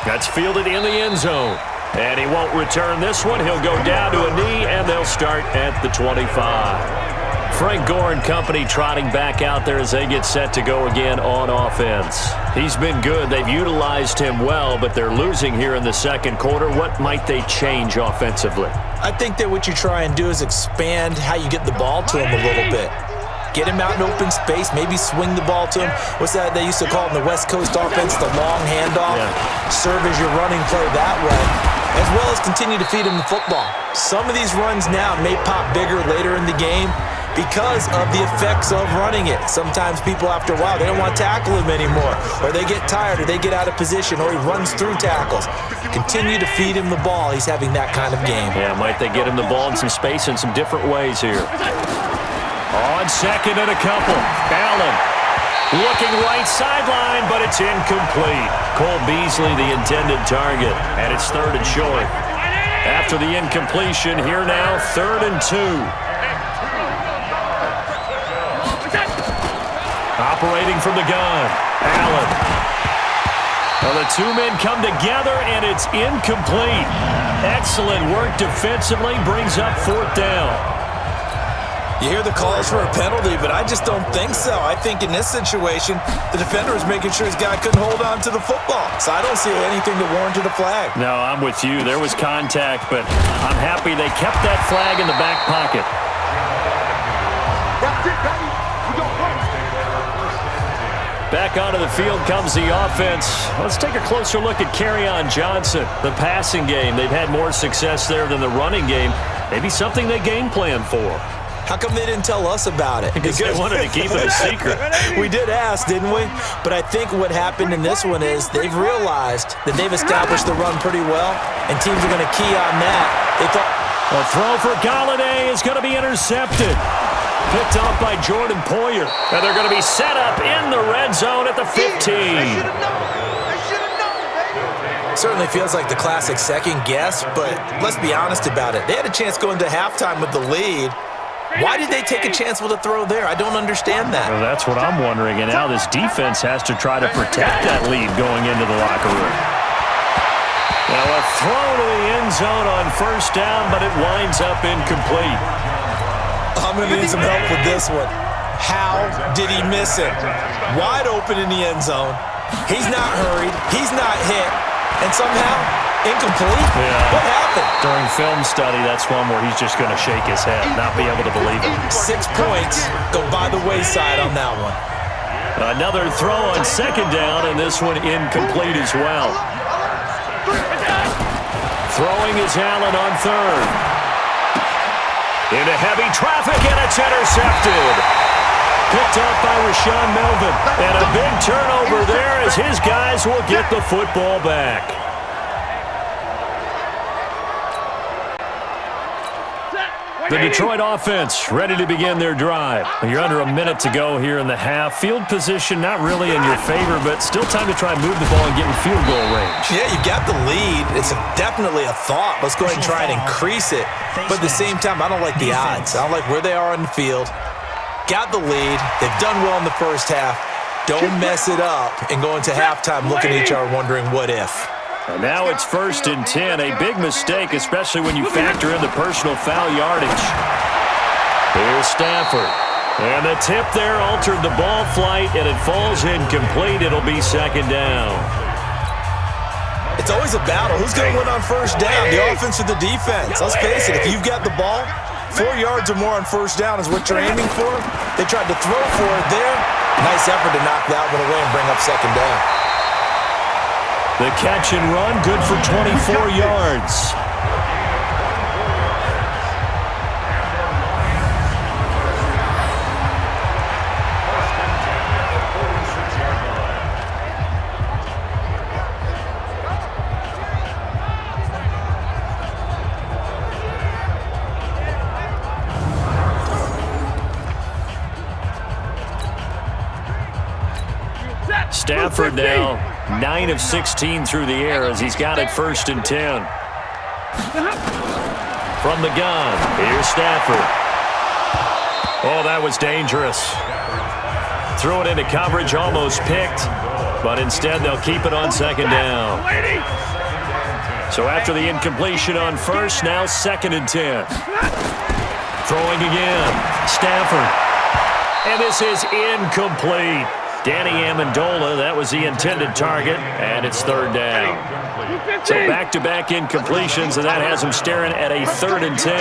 That's fielded in the end zone. And he won't return this one. He'll go down to a knee, and they'll start at the 25. Frank Gore and company trotting back out there as they get set to go again on offense. He's been good. They've utilized him well, but they're losing here in the second quarter. What might they change offensively?
I think that what you try and do is expand how you get the ball to him a little bit. Get him out in open space, maybe swing the ball to him. What's that they used to call it in the West Coast offense, the long handoff? Yeah. Serve as your running play that way, as well as continue to feed him the football. Some of these runs now may pop bigger later in the game because of the effects of running it. Sometimes people, after a while, they don't want to tackle him anymore, or they get tired, or they get out of position, or he runs through tackles. Continue to feed him the ball. He's having that kind of game.
Yeah, might they get him the ball in some space in some different ways here. On second and a couple, Allen looking right sideline, but it's incomplete. Cole Beasley, the intended target, and it's 3rd and short. After the incompletion, here now, 3rd and 2. Operating from the gun, Allen. Well, the two men come together, and it's incomplete. Excellent work defensively, brings up 4th down.
You hear the calls for a penalty, but I just don't think so. I think in this situation, the defender is making sure his guy couldn't hold on to the football. So I don't see anything that warranted a flag.
No, I'm with you. There was contact, but I'm happy they kept that flag in the back pocket.
That's it, baby. We go first.
Back onto the field comes the offense. Let's take a closer look at Kerryon Johnson. The passing game, they've had more success there than the running game. Maybe something they game plan for.
How come they didn't tell us about it?
Because they wanted to keep it a secret.
We did ask, didn't we? But I think what happened in this one is they've realized that they've established the run pretty well, and teams are going to key on that. They thought
a throw for Galladay is going to be intercepted. Picked off by Jordan Poyer. And they're going to be set up in the red zone at the 15.
Certainly feels like the classic second guess, but let's be honest about it. They had a chance going to halftime with the lead. Why did they take a chance with a throw there? I don't understand that.
Well, that's what I'm wondering, and now this defense has to try to protect that lead going into the locker room. Now a throw to the end zone on first down, but it winds up incomplete.
I'm going to need some help with this one. How did he miss it? Wide open in the end zone. He's not hurried. He's not hit. And somehow Incomplete?
Yeah.
What happened?
During film study, that's one where he's just going to shake his head, not be able to believe it.
6 points go by the wayside on that one.
Another throw on second down, and this one incomplete as well. Throwing is Allen on third. Into heavy traffic, and it's intercepted. Picked up by Rashaan Melvin. And a big turnover there as his guys will get the football back. The Detroit offense ready to begin their drive. You're under a minute to go here in the half. Field position not really in your favor, but still time to try and move the ball and get in field goal range.
Yeah, you got the lead. It's definitely a thought. Let's go ahead and try and increase it. But at the same time, I don't like the odds. I don't like where they are on the field. Got the lead. They've done well in the first half. Don't mess it up and go into halftime looking at each other wondering what if.
And now it's 1st and 10. A big mistake, especially when you factor in the personal foul yardage. Here's Stafford. And the tip there altered the ball flight, and it falls incomplete. It'll be second down.
It's always a battle. Who's going to win on first down, the offense or the defense? Let's face it, if you've got the ball, 4 yards or more on first down is what you're aiming for. They tried to throw for it there. Nice effort to knock that one away and bring up second down.
The catch and run, good for 24 yards. Stafford now 9 of 16 through the air as he's got it 1st and 10. From the gun, here's Stafford. Oh, that was dangerous. Threw it into coverage, almost picked, but instead they'll keep it on second down. So after the incompletion on first, now 2nd and 10. Throwing again, Stafford. And this is incomplete. Danny Amendola, that was the intended target, and it's 3rd down. So back-to-back incompletions, and that has him staring at a 3rd and 10.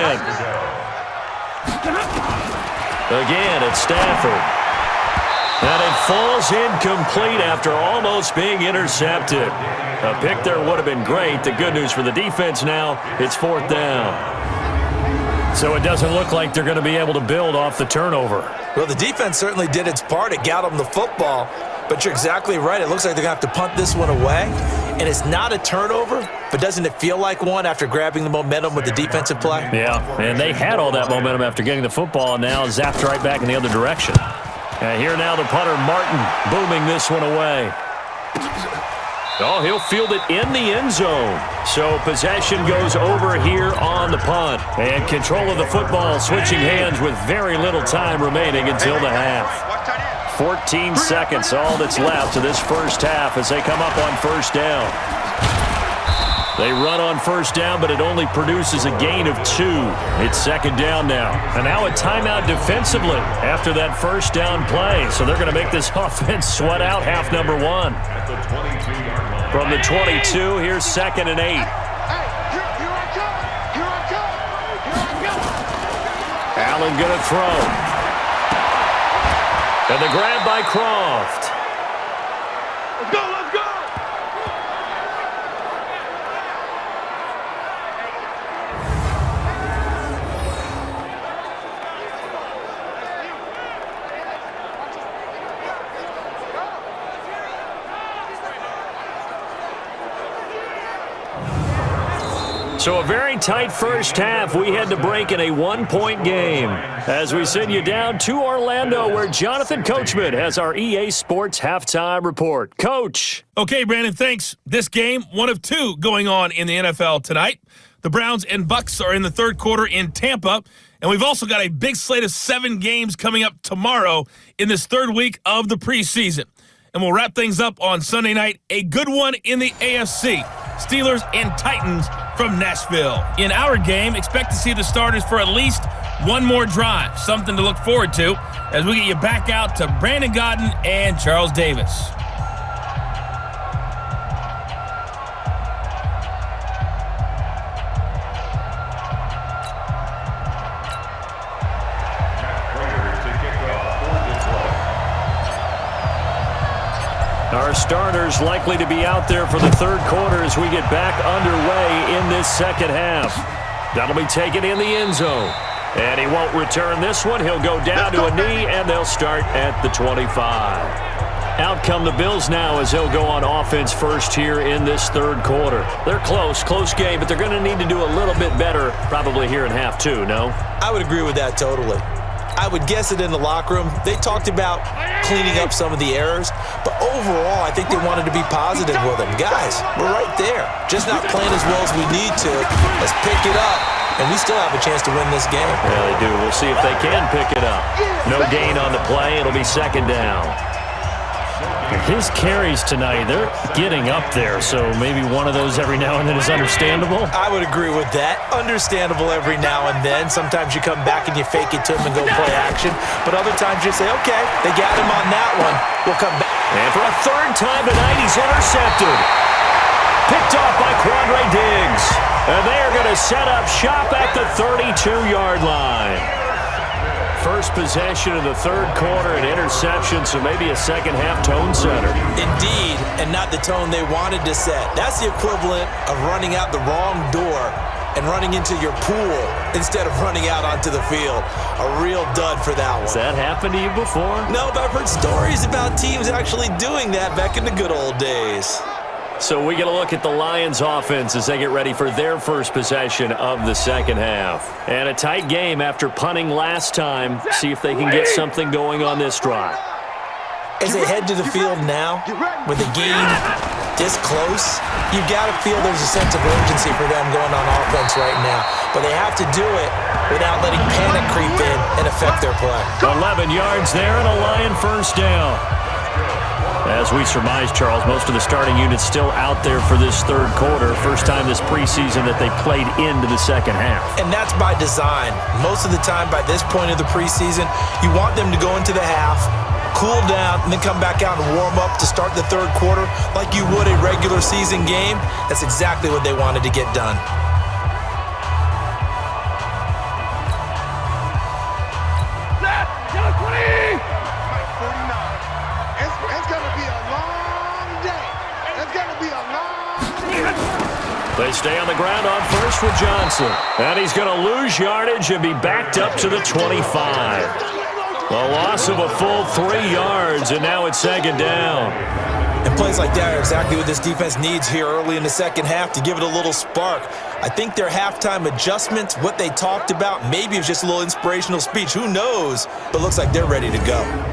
Again, it's Stafford. And it falls incomplete after almost being intercepted. A pick there would have been great. The good news for the defense now, it's 4th down. So it doesn't look like they're going to be able to build off the turnover.
Well, the defense certainly did its part. It got them the football. But you're exactly right. It looks like they're going to have to punt this one away. And it's not a turnover, but doesn't it feel like one after grabbing the momentum with the defensive play?
Yeah, and they had all that momentum after getting the football, and now zapped right back in the other direction. And here now the punter, Martin, booming this one away. Oh, he'll field it in the end zone. So possession goes over here on the punt. And control of the football switching hands with very little time remaining until the half. 14 seconds, all that's left to this first half as they come up on first down. They run on first down, but it only produces a gain of 2. It's second down now. And now a timeout defensively after that first down play. So they're going to make this offense sweat out half number 1. From the 22, here's 2nd and 8. Allen going to throw. And the grab by Croft.
Let's go, let's go!
So a very tight first half. We had to break in a 1-point game as we send you down to Orlando where Jonathan Coachman has our EA Sports halftime report. Coach.
Okay, Brandon, thanks. This game, one of 2 going on in the NFL tonight. The Browns and Bucks are in the 3rd quarter in Tampa, and we've also got a big slate of 7 games coming up tomorrow in this 3rd week of the preseason. And we'll wrap things up on Sunday night, a good one in the AFC. Steelers and Titans from Nashville. In our game, expect to see the starters for at least one more drive. Something to look forward to as we get you back out to Brandon Godden and Charles Davis.
our starters likely to be out there for the third quarter as we get back underway in this second half. That'll be taken in the end zone. And he won't return this one. He'll go down to a knee, and they'll start at the 25. Out come the Bills now as they'll go on offense first here in this third quarter. They're close game, but they're going to need to do a little bit better probably here in half two, no?
I would agree with that totally. I would guess it in the locker room. They talked about cleaning up some of the errors, but overall, I think they wanted to be positive with them. Guys, we're right there. Just not playing as well as we need to. Let's pick it up, and we still have a chance to win this game.
Yeah, they do. We'll see if they can pick it up. No gain on the play. It'll be second down.
His carries tonight, they're getting up there, so maybe one of those every now and then is understandable.
I would agree with that. Understandable every now and then. Sometimes you come back and you fake it to him and go play action. But other times you say, okay, they got him on that one. We'll come back.
And for a third time tonight, he's intercepted. Picked off by Quandre Diggs. And they are going to set up shop at the 32-yard line. First possession of the third quarter, an interception, so maybe a second-half tone setter.
Indeed, and not the tone they wanted to set. That's the equivalent of running out the wrong door and running into your pool instead of running out onto the field. A real dud for that one.
Has that happened to you before?
No, but I've heard stories about teams actually doing that back in the good old days.
So we get a look at the Lions offense as they get ready for their first possession of the second half. And a tight game after punting last time. See if they can get something going on this drive.
As they head to the field now, with the game this close, you've got to feel there's a sense of urgency for them going on offense right now. But they have to do it without letting panic creep in and affect their play.
11 yards there and a Lion first down. As we surmise, Charles, most of the starting units still out there for this third quarter. First time this preseason that they played into the second half.
And that's by design. Most of the time by this point of the preseason, you want them to go into the half, cool down, and then come back out and warm up to start the third quarter like you would a regular season game. That's exactly what they wanted to get done.
They stay on the ground on first with Johnson. And he's going to lose yardage and be backed up to the 25. A loss of a full 3 yards, and now it's second down.
And plays like that are exactly what this defense needs here early in the second half to give it a little spark. I think their halftime adjustments, what they talked about, maybe it was just a little inspirational speech. Who knows? But looks like they're ready to go.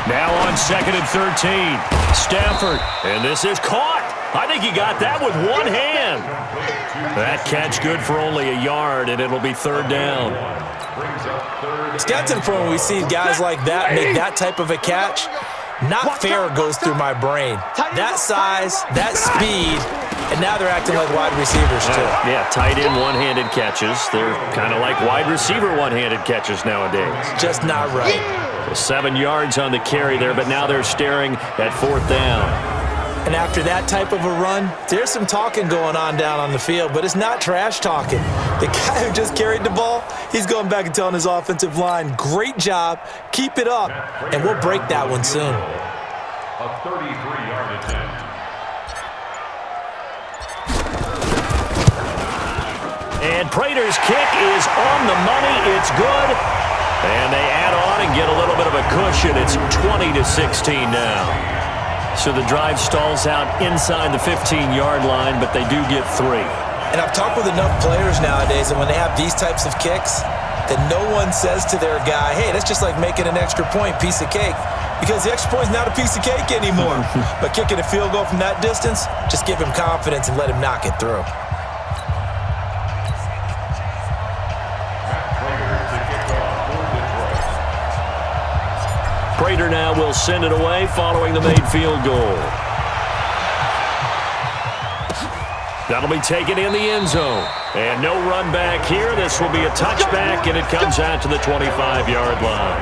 Now on second and 13. Stafford. And this is caught. I think he got that with one hand. That catch good for only a yard, and it'll be third down.
It's got to the point when we see guys like that make that type of a catch. Not fair goes through my brain. That size, that speed, and now they're acting like wide receivers too.
Yeah, tight end one-handed catches. They're kind of like wide receiver one-handed catches nowadays.
Just not right.
7 yards on the carry there, but now they're staring at fourth down.
And after that type of a run, there's some talking going on down on the field, but it's not trash talking. The guy who just carried the ball, he's going back and telling his offensive line, great job, keep it up, and we'll break that one soon.
A 33-yard attempt.
And Prater's kick is on the money. It's good. And they add on and get a little bit of a cushion. It's 20-16 now. So the drive stalls out inside the 15-yard line, but they do get 3.
And I've talked with enough players nowadays, and when they have these types of kicks, that no one says to their guy, hey, that's just like making an extra point, piece of cake. Because the extra point's not a piece of cake anymore. But kicking a field goal from that distance, just give him confidence and let him knock it through.
Prater now will send it away following the made field goal. That'll be taken in the end zone. And no run back here. This will be a touchback, and it comes out to the 25-yard line.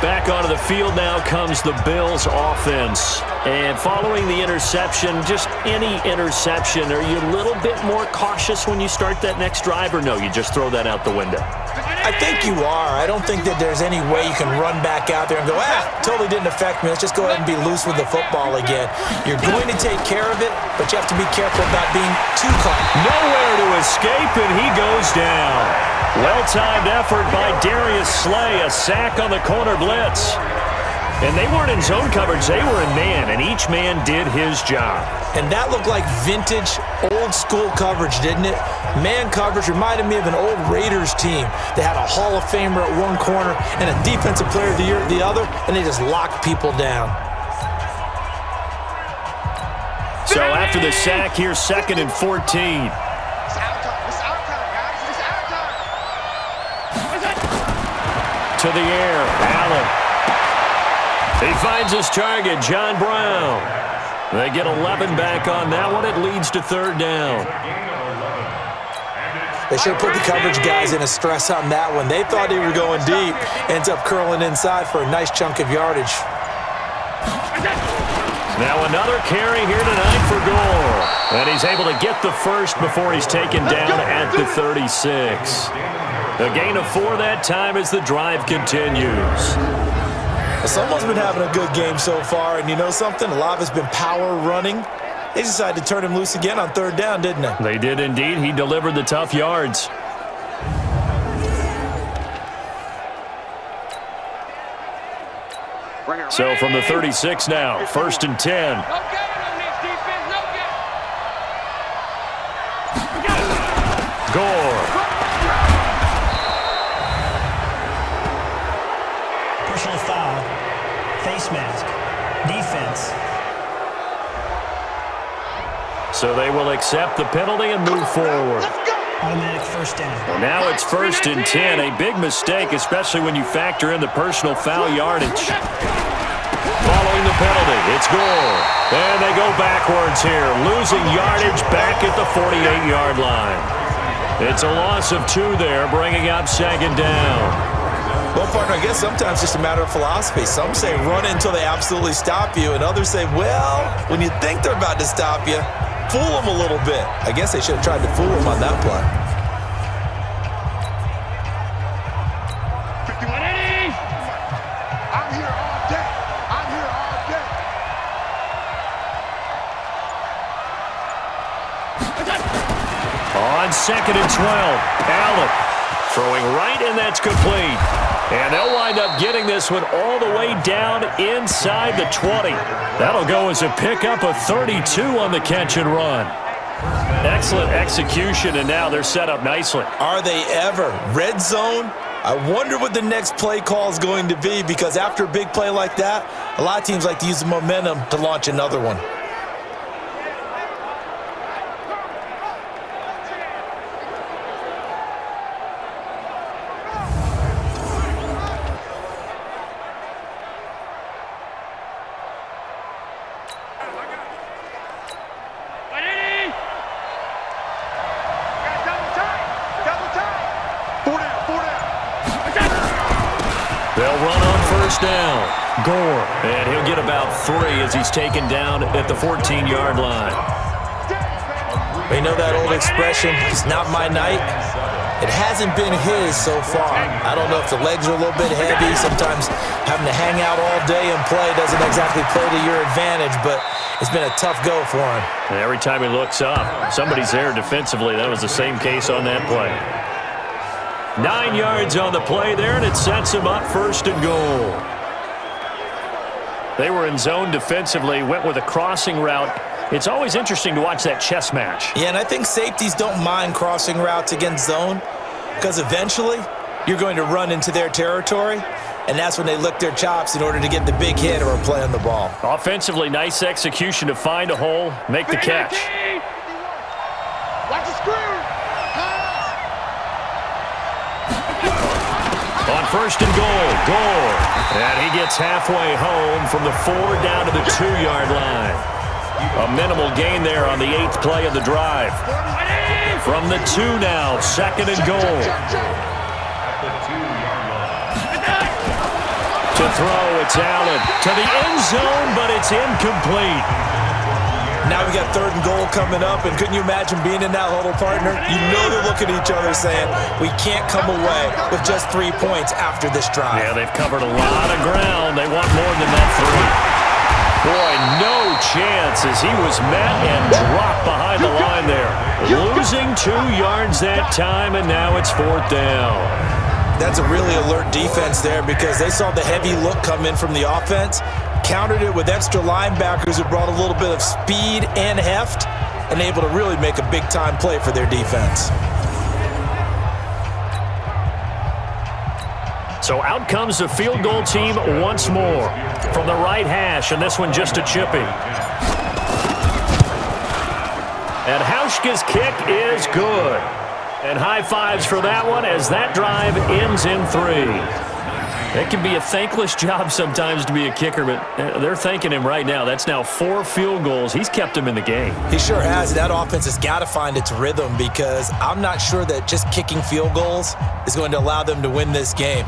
Back onto the field now comes the Bills offense. And following the interception, just any interception, are you a little bit more cautious when you start that next drive, or no, you just throw that out the window?
I think you are. I don't think that there's any way you can run back out there and go, totally didn't affect me. Let's just go ahead and be loose with the football again. You're going to take care of it, but you have to be careful about being too caught.
Nowhere to escape, and he goes down. Well-timed effort by Darius Slay, a sack on the corner blitz. And they weren't in zone coverage, they were in man, and each man did his job.
And that looked like vintage, old-school coverage, didn't it? Man coverage reminded me of an old Raiders team. They had a Hall of Famer at one corner and a Defensive Player of the Year at the other, and they just locked people down.
So after the sack, here's 2nd and 14.
It's our time. It's our time, guys. It's our time.
To the air, Allen. He finds his target, John Brown. They get 11 back on that one. It leads to 3rd down.
They should have put the coverage guys in a stress on that one. They thought they were going deep. Ends up curling inside for a nice chunk of yardage.
Now another carry here tonight for Gore. And he's able to get the first before he's taken down at the 36. A gain of 4 that time as the drive continues.
Someone's been having a good game so far, and you know something? A lot of it's been power running. They decided to turn him loose again on 3rd down, didn't they?
They did indeed. He delivered the tough yards. So from the 36 now, 1st and 10. Gore.
Personal foul, face mask, defense.
So they will accept the penalty and move forward.
Automatic 1st down.
Now it's 1st and 10, a big mistake, especially when you factor in the personal foul yardage. Following the penalty, it's Gore. And they go backwards here, losing yardage back at the 48-yard line. It's a loss of 2 there, bringing up 2nd down.
Well, partner, I guess sometimes it's just a matter of philosophy. Some say run until they absolutely stop you, and others say, well, when you think they're about to stop you, fool them a little bit. I guess they should have tried to fool them on that play.
5180! I'm here all day. I'm here all day.
On 2nd and 12, Allen throwing right, and that's complete. And they'll wind up getting this one all the way down inside the 20. That'll go as a pickup of 32 on the catch and run. Excellent execution, and now they're set up nicely.
Are they ever? Red zone? I wonder what the next play call is going to be, because after a big play like that, a lot of teams like to use the momentum to launch another one.
They'll run on 1st down. Gore. And he'll get about 3 as he's taken down at the 14-yard line.
You know that old expression, it's not my night? It hasn't been his so far. I don't know if the legs are a little bit heavy. Sometimes having to hang out all day and play doesn't exactly play to your advantage, but it's been a tough go for him.
And every time he looks up, somebody's there defensively. That was the same case on that play. 9 yards on the play there, and it sets him up 1st and goal. They were in zone defensively, went with a crossing route. It's always interesting to watch that chess match.
Yeah, and I think safeties don't mind crossing routes against zone, because eventually you're going to run into their territory, and that's when they lick their chops in order to get the big hit or a play on the ball.
Offensively, nice execution to find a hole, make the catch.
Watch the screw.
On 1st and goal, Gore. And he gets halfway home from the 4 down to the 2-yard line. A minimal gain there on the 8th play of the drive. From the 2 now, 2nd and goal. To throw, it's Allen. To the end zone, but it's incomplete.
Now we got 3rd and goal coming up, and couldn't you imagine being in that huddle, partner? You know they're looking at each other saying, we can't come away with just 3 points after this drive.
Yeah, they've covered a lot of ground. They want more than that 3. Boy, no chance as he was met and dropped behind the line there. Losing 2 yards that time, and now it's 4th down.
That's a really alert defense there because they saw the heavy look come in from the offense, countered it with extra linebackers who brought a little bit of speed and heft, and able to really make a big-time play for their defense.
So out comes the field goal team once more from the right hash, and this one just a chippy. And Hauschka's kick is good. And high fives for that one as that drive ends in 3. It can be a thankless job sometimes to be a kicker, but they're thanking him right now. That's now 4 field goals. He's kept him in the game.
He sure has. That offense has got to find its rhythm because I'm not sure that just kicking field goals is going to allow them to win this game.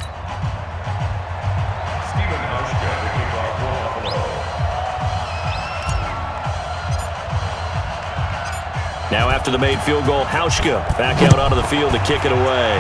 Now after the made field goal, Hauschka back out onto the field to kick it away.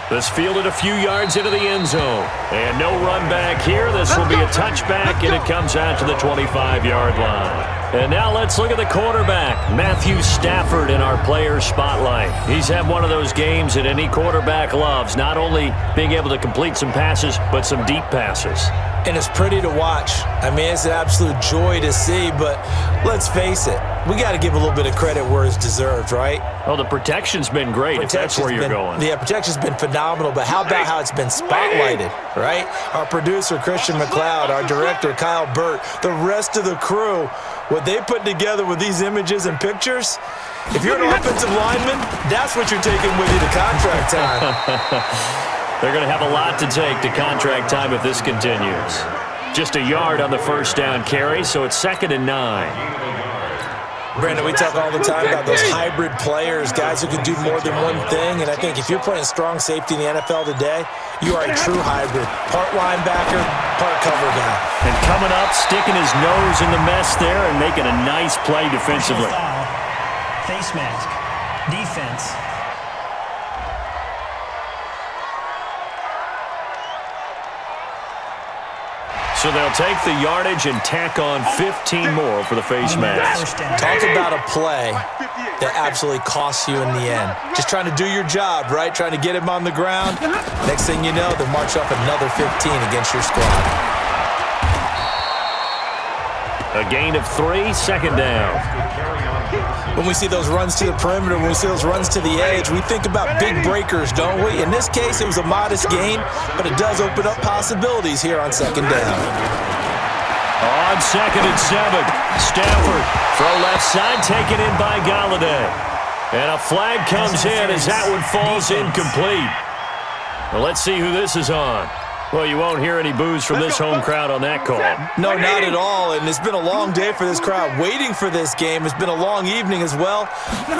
This fielded a few yards into the end zone. And no run back here. This will be a touchback, and it comes out to the 25-yard line. And now let's look at the quarterback, Matthew Stafford, in our player spotlight. He's had one of those games that any quarterback loves, not only being able to complete some passes, but some deep passes.
And it's pretty to watch. I mean, it's an absolute joy to see, but let's face it, we got to give a little bit of credit where it's deserved, right?
Oh, the protection's been great, if that's where you're going.
Yeah, protection's been phenomenal, but how about how it's been spotlighted, right? Our producer, Christian McLeod, our director, Kyle Burt, the rest of the crew, what they put together with these images and pictures, if you're an offensive lineman, that's what you're taking with you to contract time.
They're going to have a lot to take to contract time if this continues. Just a yard on the first down carry, so it's 2nd and 9.
Brandon, we talk all the time about those hybrid players, guys who can do more than one thing, and I think if you're playing strong safety in the NFL today, you are a true hybrid. Part linebacker, part cover guy.
And coming up, sticking his nose in the mess there and making a nice play defensively.
Face mask. Defense.
So they'll take the yardage and tack on 15 more for the face mask.
Talk about a play that absolutely costs you in the end. Just trying to do your job, right? Trying to get him on the ground. Next thing you know, they march off another 15 against your squad.
A gain of 3, 2nd down.
When we see those runs to the perimeter, when we see those runs to the edge, we think about big breakers, don't we? In this case, it was a modest gain, but it does open up possibilities here on 2nd down.
On 2nd and 7, Stafford, throw left side, taken in by Galladay. And a flag comes in as that one falls incomplete. Well, let's see who this is on. Well, you won't hear any boos from this home crowd on that call.
No, not at all, and it's been a long day for this crowd waiting for this game. It's been a long evening as well.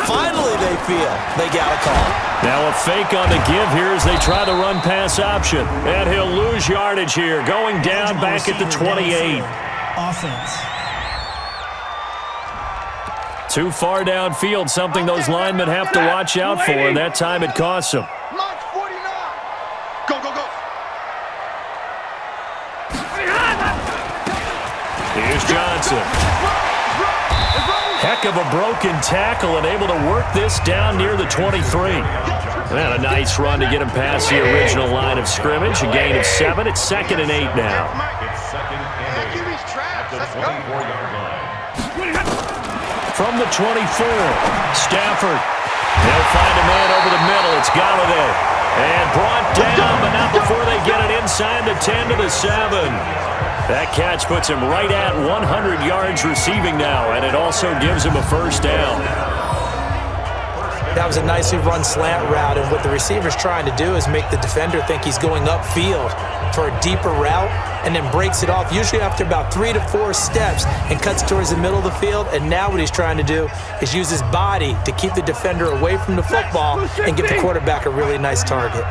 Finally, they feel they got a call.
Now a fake on the give here as they try the run-pass option. And he'll lose yardage here, going down back at the 28.
Offense.
Too far downfield, something those linemen have to watch out for, and that time it costs them.
Mark 49. Go, go, go.
Here's Johnson. Heck of a broken tackle and able to work this down near the 23. And a nice run to get him past the original line of scrimmage. A gain of 7. It's 2nd and 8 now.
It's 2nd and 8 at the 24-yard line.
From the 24, Stafford. They'll find a man over the middle. It's Galladay. And brought down, but not before they get it inside the 10 to the 7. That catch puts him right at 100 yards receiving now, and it also gives him a first down.
That was a nicely run slant route, and what the receiver's trying to do is make the defender think he's going upfield for a deeper route, and then breaks it off, usually after about 3 to 4 steps, and cuts towards the middle of the field. And now what he's trying to do is use his body to keep the defender away from the football and give the quarterback a really nice target.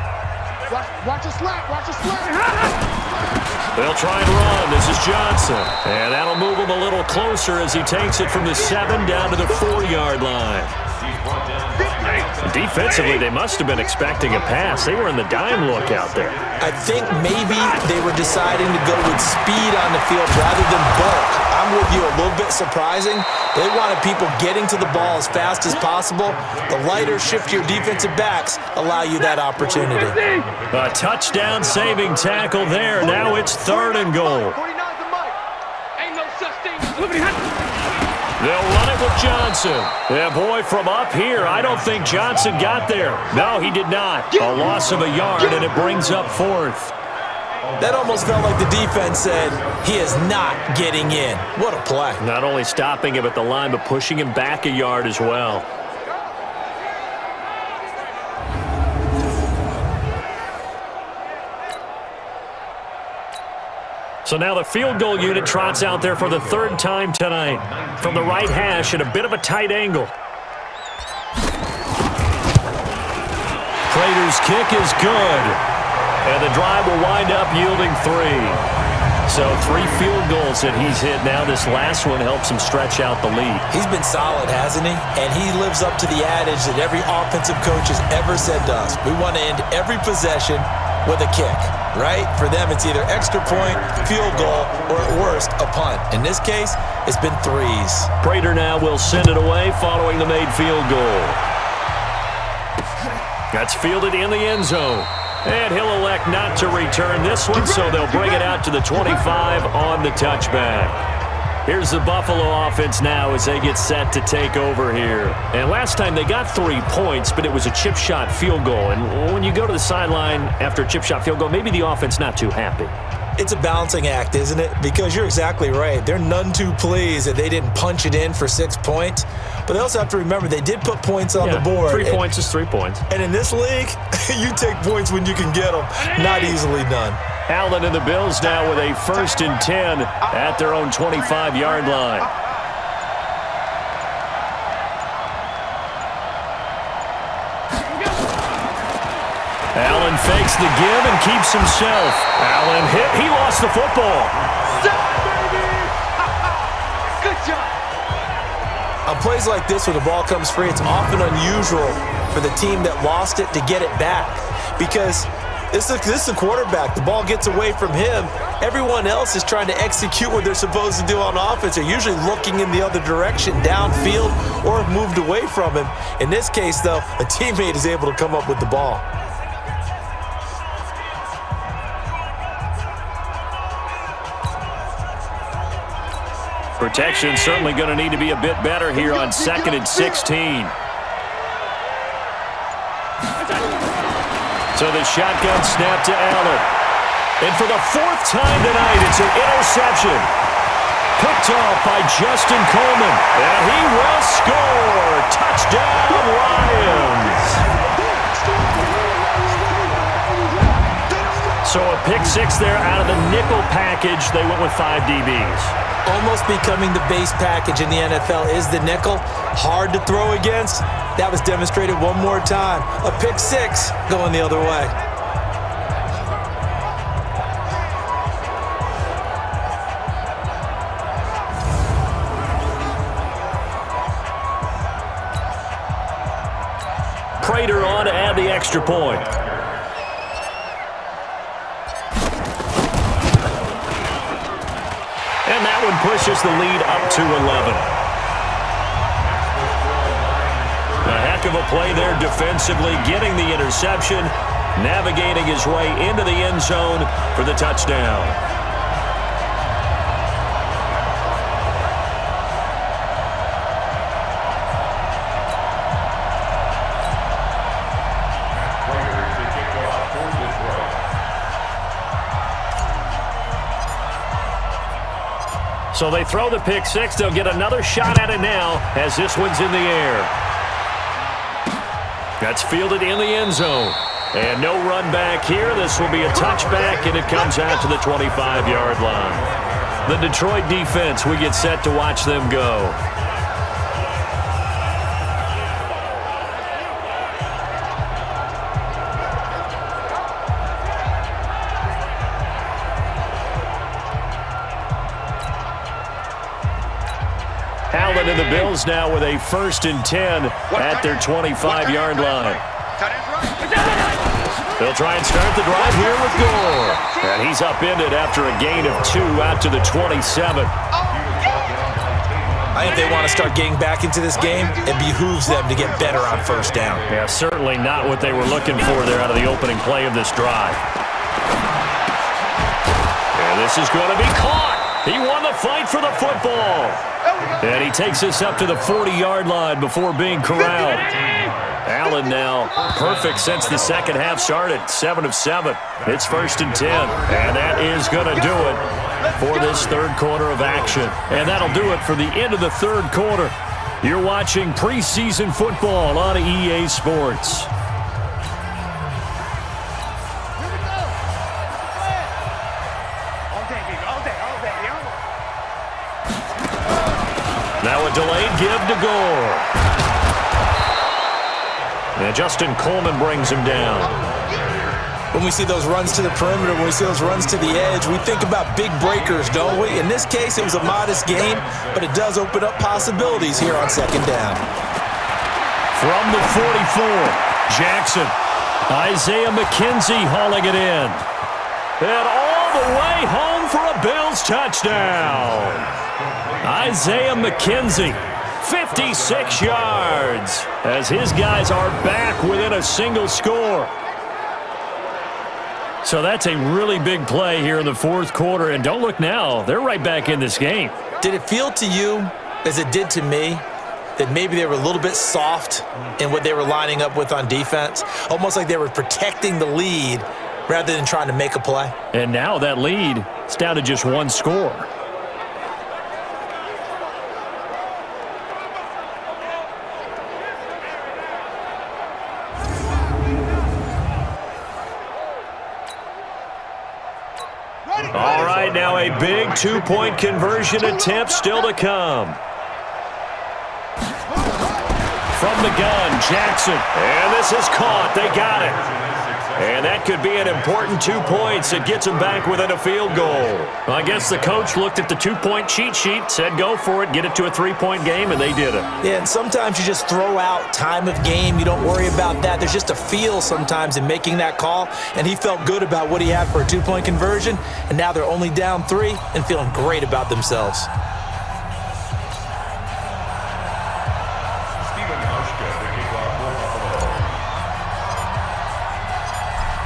Watch a slant. Watch a slant.
They'll try and run. This is Johnson. And that'll move him a little closer as he takes it from the 7 down to the 4-yard line. Defensively, they must have been expecting a pass. They were in the dime look out there.
I think maybe they were deciding to go with speed on the field rather than bulk. I'm with you, a little bit surprising. They wanted people getting to the ball as fast as possible. The lighter, shiftier defensive backs allow you that opportunity.
A touchdown saving tackle there. Now it's 3rd and goal.
49's the mic. Ain't no such thing.
They'll run it with Johnson. Yeah, boy, from up here, I don't think Johnson got there. No, he did not. A loss of a yard, and it brings up 4th.
That almost felt like the defense said, he is not getting in. What a play.
Not only stopping him at the line, but pushing him back a yard as well. So now the field goal unit trots out there for the 3rd time tonight. From the right hash at a bit of a tight angle. Prater's kick is good. And the drive will wind up yielding 3. So 3 field goals that he's hit now. This last one helps him stretch out the lead.
He's been solid, hasn't he? And he lives up to the adage that every offensive coach has ever said to us. We want to end every possession with a kick, right? For them, it's either extra point, field goal, or at worst, a punt. In this case, it's been 3s.
Prater now will send it away following the made field goal. That's fielded in the end zone. And he'll elect not to return this one, so they'll bring it out to the 25 on the touchback. Here's the Buffalo offense now as they get set to take over here. And last time they got 3 points, but it was a chip shot field goal. And when you go to the sideline after a chip shot field goal, maybe the offense not too happy.
It's a balancing act, isn't it? Because you're exactly right. They're none too pleased that they didn't punch it in for 6 points. But they also have to remember they did put points on the board.
3 points is 3 points.
And in this league, you take points when you can get them. Not easily done.
Allen and the Bills now with a 1st and 10 at their own 25-yard line. Allen fakes the give and keeps himself. Allen hit. He lost the football.
Good job.
On plays like this where the ball comes free, it's often unusual for the team that lost it to get it back. Because this is a quarterback. The ball gets away from him. Everyone else is trying to execute what they're supposed to do on offense. They're usually looking in the other direction, downfield, or have moved away from him. In this case, though, a teammate is able to come up with the ball.
Protection certainly going to need to be a bit better here on 2nd and 16. So the shotgun snap to Allen. And for the 4th time tonight, it's an interception. Picked off by Justin Coleman. And he will score. Touchdown, Lions. So a pick 6 there out of the nickel package. They went with 5 DBs.
Almost becoming the base package in the NFL is the nickel. Hard to throw against. That was demonstrated one more time. A pick 6 going the other way.
Prater on to add the extra point. And that one pushes the lead up to 11. A heck of a play there defensively, getting the interception, navigating his way into the end zone for the touchdown. So they throw the pick 6. They'll get another shot at it now as this one's in the air. That's fielded in the end zone. And no run back here. This will be a touchback, and it comes out to the 25-yard line. The Detroit defense, we get set to watch them go. Allen and the Bills now with a 1st and 10 at their 25-yard line. They'll try and start the drive here with Gore. And he's upended after a gain of 2 out to the 27.
I think they want to start getting back into this game. It behooves them to get better on 1st down.
Yeah, certainly not what they were looking for there out of the opening play of this drive. And this is going to be caught. He won the fight for the football. And he takes us up to the 40-yard line before being corralled. Allen now perfect since the second half started. 7 of 7. It's 1st and 10. And that is going to do it for this third quarter of action. And that'll do it for the end of the third quarter. You're watching preseason football on EA Sports. Now a delayed give to Gore. And Justin Coleman brings him down.
When we see those runs to the perimeter, when we see those runs to the edge, we think about big breakers, don't we? In this case, it was a modest gain, but it does open up possibilities here on 2nd down.
From the 44, Jackson. Isaiah McKenzie hauling it in. And all the way home for a Bills touchdown. Isaiah McKenzie, 56 yards, as his guys are back within a single score. So that's a really big play here in the fourth quarter. And don't look now, they're right back in this game.
Did it feel to you, as it did to me, that maybe they were a little bit soft in what they were lining up with on defense? Almost like they were protecting the lead rather than trying to make a play.
And now that lead is down to just 1 score. All right, now a big 2-point conversion attempt still to come. From the gun, Jackson. And this is caught. They got it. And that could be an important 2 points. It gets them back within a field goal. Well, I guess the coach looked at the 2-point cheat sheet, said go for it, get it to a 3-point game, and they did it.
Yeah, and sometimes you just throw out time of game. You don't worry about that. There's just a feel sometimes in making that call, and he felt good about what he had for a 2-point conversion, and now they're only down 3 and feeling great about themselves.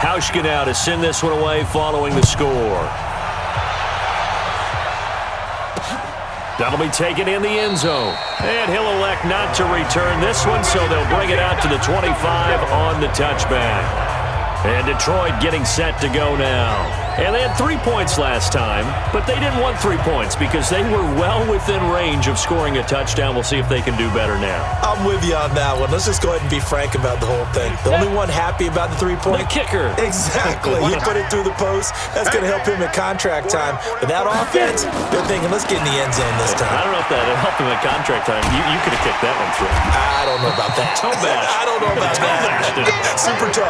Hauschka now to send this one away following the score. That'll be taken in the end zone. And he'll elect not to return this one, so they'll bring it out to the 25 on the touchback. And Detroit getting set to go now. And they had 3 points last time, but they didn't want 3 points because they were well within range of scoring a touchdown. We'll see if they can do better now.
I'm with you on that one. Let's just go ahead and be frank about the whole thing. The only one happy about the 3-point?
The kicker.
Exactly. He put it through the post. That's going to help him at contract time. But that offense, they're thinking, let's get in the end zone this time.
I don't know if that helped him at contract time. You could have kicked that one through.
I don't know about that.
Toe bash.
I don't know about that. Super toe.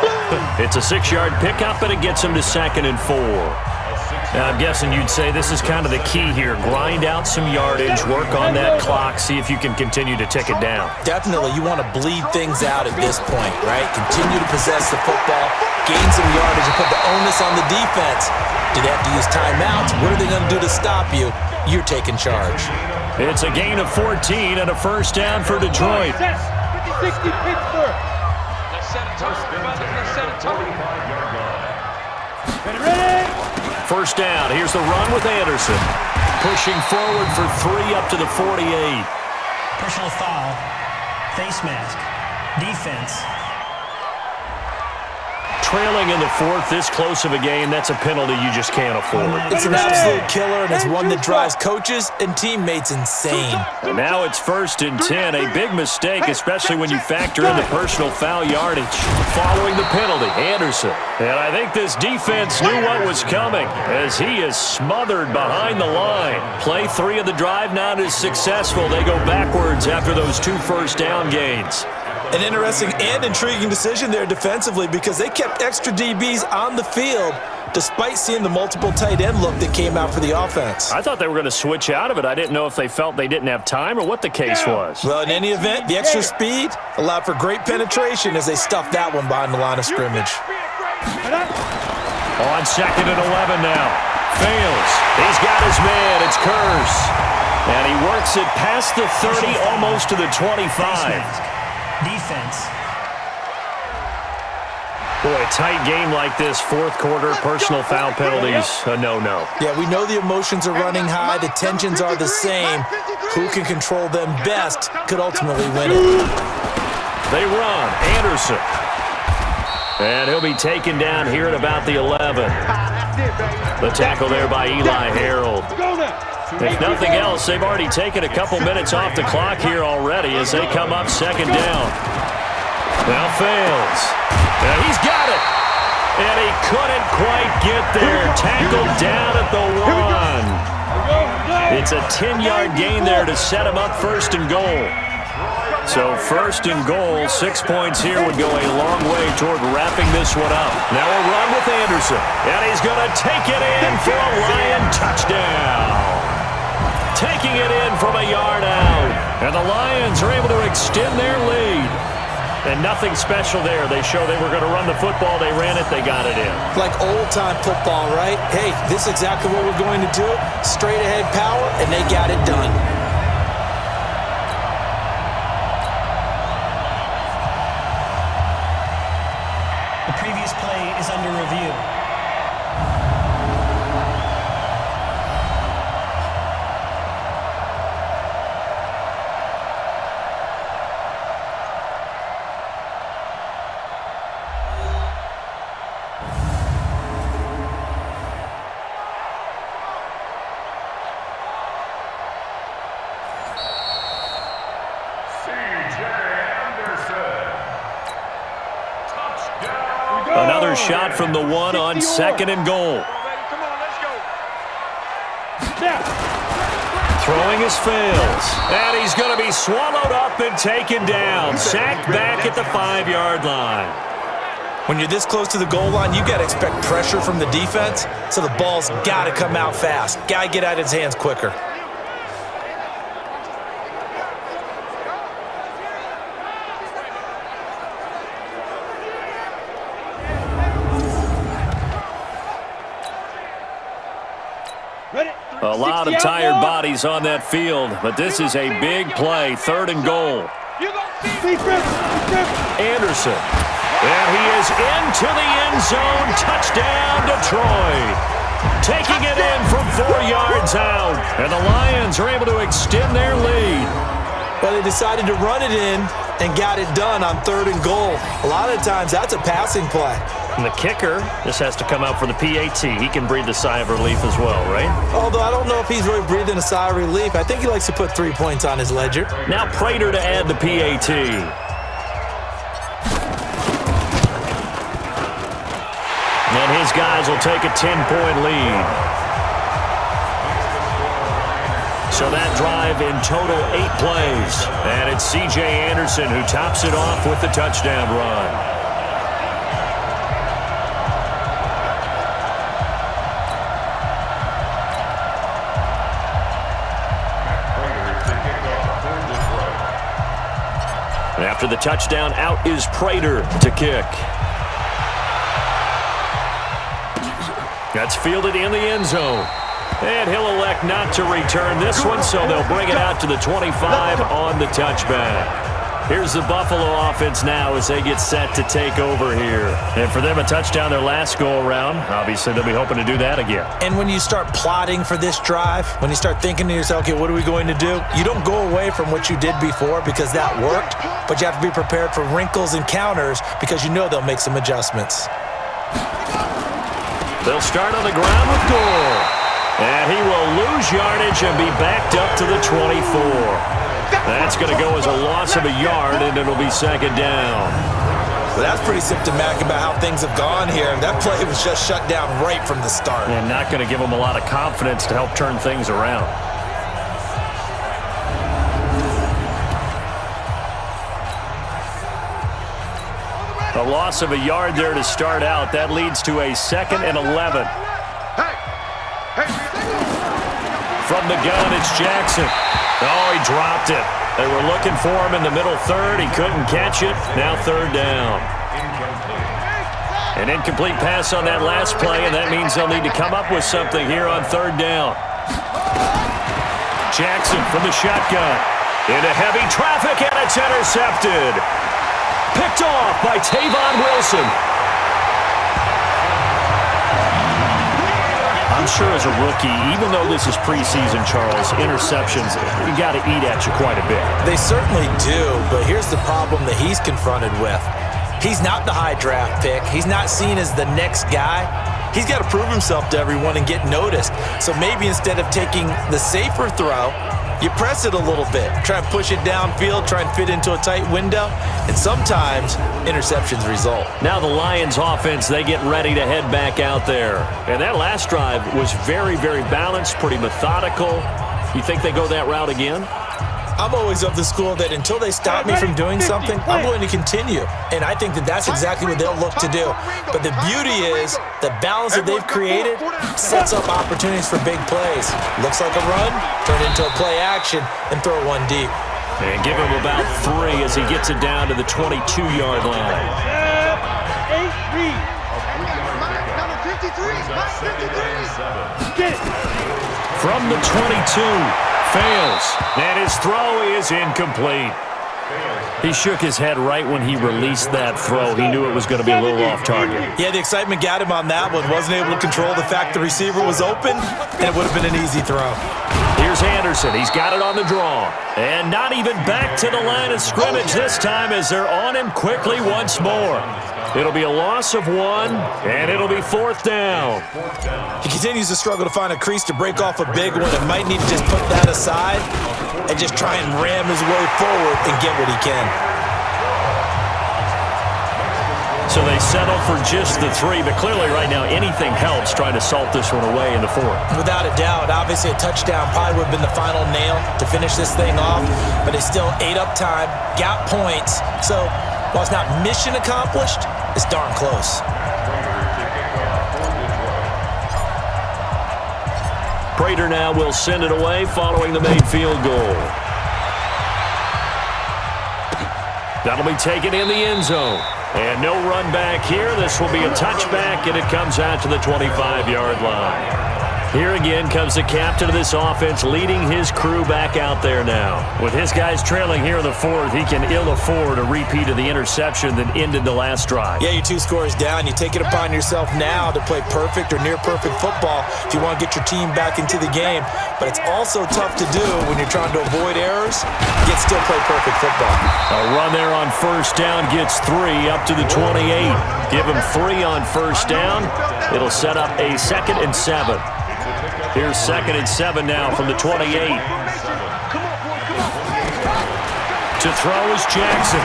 It's a 6-yard pickup, and it gets him to 2nd and 4. Now, I'm guessing you'd say this is kind of the key here. Grind out some yardage, work on that clock, see if you can continue to tick it down.
Definitely. You want to bleed things out at this point, right? Continue to possess the football, gain some yardage, and put the onus on the defense. Do they have to use timeouts? What are they going to do to stop you? You're taking charge.
It's a gain of 14 and a 1st down for Detroit.
50-60 Pittsburgh. Let's set a target. Let's set a target. Ready?
1st down. Here's the run with Anderson. Pushing forward for 3 up to the 48.
Personal foul. Face mask. Defense.
Trailing in the 4th, this close of a game, that's a penalty you just can't afford.
It's an absolute killer, and it's one that drives coaches and teammates insane.
And now it's 1st and 10. A big mistake, especially when you factor in the personal foul yardage. Following the penalty, Anderson. And I think this defense knew what was coming as he is smothered behind the line. Play 3 of the drive not as successful. They go backwards after those 2 first down gains.
An interesting and intriguing decision there defensively because they kept extra DBs on the field despite seeing the multiple tight end look that came out for the offense.
I thought they were going to switch out of it. I didn't know if they felt they didn't have time or what the case was.
Well, in any event, the extra speed allowed for great penetration as they stuffed that one behind the line of scrimmage.
On 2nd and 11 now. Fails. He's got his man. It's Curse. And he works it past the 30, almost to the 25.
Defense.
Boy, a tight game like this, fourth quarter, personal foul penalties, a no-no.
Yeah, we know the emotions are running high. The tensions are the same. Who can control them best could ultimately win it.
They run. Anderson. And he'll be taken down here at about the 11. The tackle there by Eli Harold. If nothing else, they've already taken a couple minutes off the clock here already as they come up 2nd down. Now fails. And he's got it. And he couldn't quite get there. Tackled down at the 1. It's a 10-yard gain there to set him up 1st and goal. So 1st and goal, 6 points here would go a long way toward wrapping this one up. Now a run with Anderson. And he's going to take it in for a Lion touchdown. Taking it in from a yard out. And the Lions are able to extend their lead. And nothing special there. They show they were going to run the football. They ran it. They got it in.
Like old-time football, right? Hey, this is exactly what we're going to do. Straight-ahead power, and they got it done.
The previous play is under review.
Another shot from the 1 on 2nd and goal. Throwing his fails. And he's going to be swallowed up and taken down. Sacked back at the 5-yard line.
When you're this close to the goal line, you got to expect pressure from the defense, so the ball's got to come out fast. Got to get out of his hands quicker.
A lot of tired bodies on that field, but this is a big play, 3rd and goal. Anderson. And he is into the end zone. Touchdown, Detroit. Taking it in from 4 yards out. And the Lions are able to extend their lead.
Well, they decided to run it in and got it done on 3rd and goal. A lot of times, that's a passing play.
And the kicker just has to come out for the PAT. He can breathe a sigh of relief as well, right?
Although I don't know if he's really breathing a sigh of relief. I think he likes to put 3 points on his ledger.
Now Prater to add the PAT. And his guys will take a 10-point lead. So that drive in total 8 plays. And it's C.J. Anderson who tops it off with the touchdown run. After the touchdown, out is Prater to kick. That's fielded in the end zone. And he'll elect not to return this one, so they'll bring it out to the 25 on the touchback. Here's the Buffalo offense now as they get set to take over here. And for them, a touchdown their last go-around. Obviously, they'll be hoping to do that again.
And when you start plotting for this drive, when you start thinking to yourself, okay, what are we going to do? You don't go away from what you did before because that worked, but you have to be prepared for wrinkles and counters because you know they'll make some adjustments.
They'll start on the ground with Gore. And he will lose yardage and be backed up to the 24. That's going to go as a loss of a yard, and it'll be 2nd down.
Well, that's pretty symptomatic about how things have gone here. That play was just shut down right from the start.
And not going to give them a lot of confidence to help turn things around.
A loss of a yard there to start out. That leads to a 2nd and 11. From the gun, it's Jackson. Oh, he dropped it. They were looking for him in the middle third. He couldn't catch it. Now 3rd down. An incomplete pass on that last play, and that means they'll need to come up with something here on 3rd down. Jackson from the shotgun. Into heavy traffic, and it's intercepted. Picked off by Tavon Wilson. I'm sure as a rookie, even though this is preseason, Charles, interceptions, you got to eat at you quite a bit.
They certainly do, but here's the problem that he's confronted with. He's not the high draft pick. He's not seen as the next guy. He's got to prove himself to everyone and get noticed. So maybe instead of taking the safer throw, you press it a little bit. Try and push it downfield, try and fit into a tight window, and sometimes interceptions result.
Now the Lions offense, they get ready to head back out there. And that last drive was very, very balanced, pretty methodical. You think they go that route again?
I'm always of the school that until they stop me from doing something, I'm going to continue. And I think that that's exactly what they'll look to do. But the beauty is the balance that they've created sets up opportunities for big plays. Looks like a run, turn it into a play action, and throw one deep.
And give him about 3 as he gets it down to the 22-yard line. From the 22. Fails, and his throw is incomplete. He shook his head right when he released that throw. He knew it was going to be a little off target.
Yeah, the excitement got him on that one. Wasn't able to control the fact the receiver was open, and it would have been an easy throw.
Here's Anderson. He's got it on the draw. And not even back to the line of scrimmage this time as they're on him quickly once more. It'll be a loss of 1, and it'll be 4th down.
He continues to struggle to find a crease to break off a big one and might need to just put that aside and just try and ram his way forward and get what he can.
So they settle for just the 3, but clearly right now anything helps trying to salt this one away in the 4th.
Without a doubt, obviously a touchdown probably would have been the final nail to finish this thing off, but they still ate up time, got points, so while it's not mission accomplished, it's darn close.
Prater now will send it away following the made field goal. That'll be taken in the end zone. And no run back here. This will be a touchback, and it comes out to the 25-yard line. Here again comes the captain of this offense leading his crew back out there now. With his guys trailing here in the 4th, he can ill afford a repeat of the interception that ended the last drive.
Yeah, you're 2 scores down. You take it upon yourself now to play perfect or near-perfect football if you want to get your team back into the game. But it's also tough to do when you're trying to avoid errors, yet still play perfect football.
A run there on 1st down gets 3 up to the 28. Give him 3 on 1st down. It'll set up a 2nd and 7. Here's 2nd and 7 now from the 28. To throw is Jackson.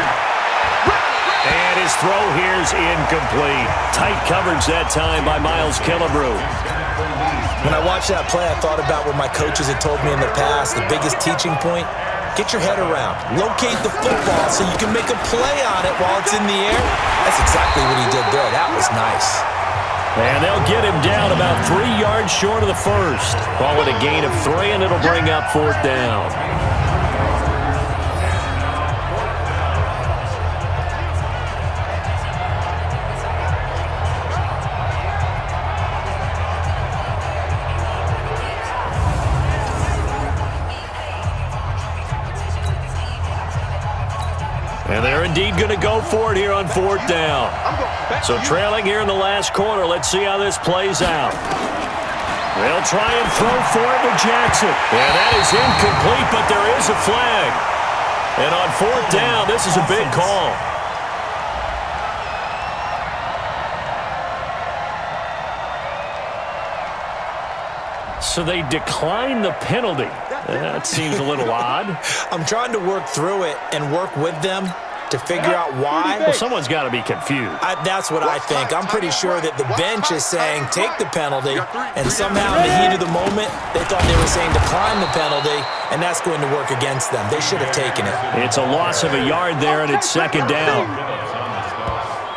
And his throw here's incomplete. Tight coverage that time by Miles Killebrew.
When I watched that play, I thought about what my coaches had told me in the past. The biggest teaching point, get your head around. Locate the football so you can make a play on it while it's in the air. That's exactly what he did there. That was nice.
And they'll get him down about 3 yards short of the 1st. Call it a gain of 3, and it'll bring up 4th down. And they're indeed going to go for it here on 4th down. So trailing here in the last quarter, let's see how this plays out. They'll try and throw for it to Jackson. And that is incomplete, but there is a flag. And on 4th down, this is a big call. So they decline the penalty. That seems a little odd.
I'm trying to work through it and work with them to figure out why.
Well, someone's got to be confused.
That's what I think. I'm pretty sure that the bench is saying take the penalty, and somehow in the heat of the moment, they thought they were saying decline the penalty, and that's going to work against them. They should have taken it.
It's a loss of a yard there, and it's 2nd down.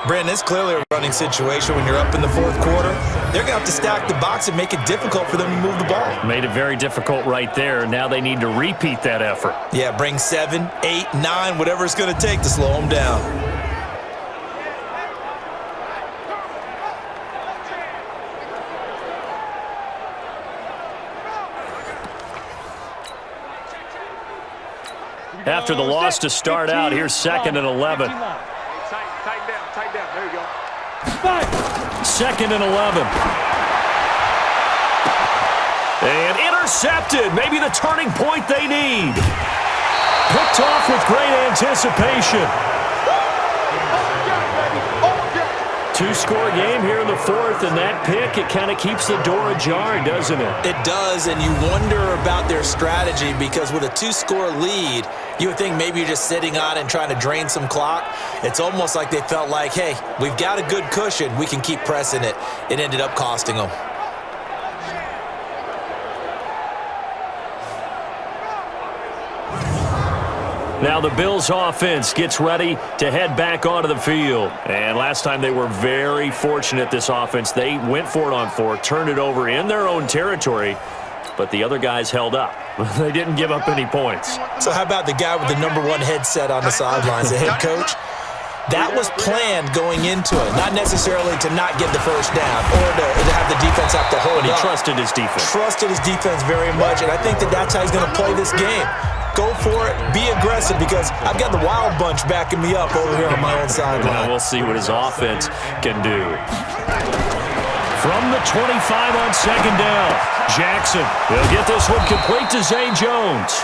Brandon, it's clearly a running situation when you're up in the fourth quarter. They're going to have to stack the box and make it difficult for them to move the ball.
Made it very difficult right there. Now they need to repeat that effort.
Yeah, bring 7, 8, 9, whatever it's going to take to slow them down.
After the loss to start out, here's 2nd and 11.
Tighten down. There you go.
2nd and 11. And intercepted. Maybe the turning point they need. Picked off with great anticipation. Two-score game here in the fourth, and that pick, it kind of keeps the door ajar, doesn't it?
It does, and you wonder about their strategy because with a 2-score lead, you would think maybe you're just sitting on it and trying to drain some clock. It's almost like they felt like, hey, we've got a good cushion. We can keep pressing it. It ended up costing them.
Now the Bills offense gets ready to head back onto the field. And last time they were very fortunate, this offense. They went for it on 4, turned it over in their own territory, but the other guys held up. They didn't give up any points.
So how about the guy with the number 1 headset on the sidelines, the head coach? That was planned going into it, not necessarily to not get the first down or to have the defense have to hold
But he
up.
trusted his defense.
Trusted his defense very much, and I think that's how he's going to play this game. Go for it, be aggressive, because I've got the wild bunch backing me up over here on my own sideline.
Well, we'll see what his offense can do. From the 25 on 2nd down, Jackson. He'll get this one complete to Zay Jones.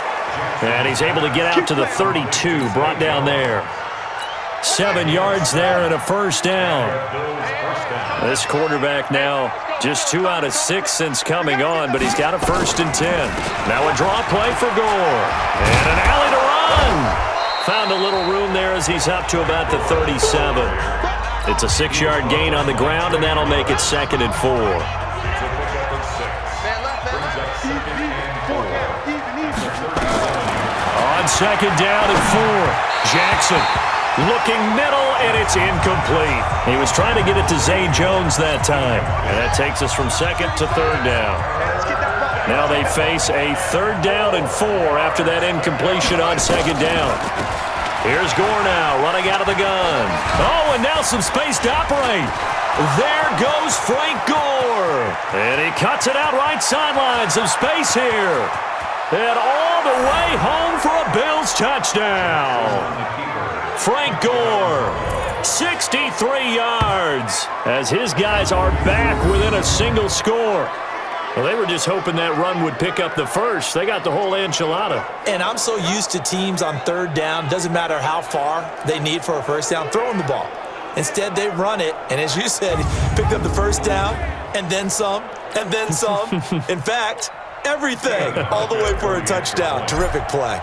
And he's able to get out to the 32, brought down there. 7 yards there and a first down. This quarterback now just 2 out of 6 since coming on, but he's got a 1st and 10. Now a draw play for Gore. And an alley to run. Found a little room there as he's up to about the 37. It's a 6-yard gain on the ground, and that'll make it 2nd and 4. On 2nd down and 4, Jackson. Looking middle, and it's incomplete. He was trying to get it to Zay Jones that time. And that takes us from 2nd to 3rd down. Now they face a 3rd down and 4 after that incompletion on 2nd down. Here's Gore now, running out of the gun. Oh, and now some space to operate. There goes Frank Gore. And he cuts it out right sideline. Some space here. And all the way home for a Bills touchdown. Frank Gore, 63 yards, as his guys are back within a single score. Well, they were just hoping that run would pick up the first. They got the whole enchilada.
And I'm so used to teams on 3rd down, doesn't matter how far they need for a first down, throwing the ball. Instead, they run it, and as you said, picked up the first down, and then some, and then some. In fact, everything, all the way for a touchdown. Terrific play.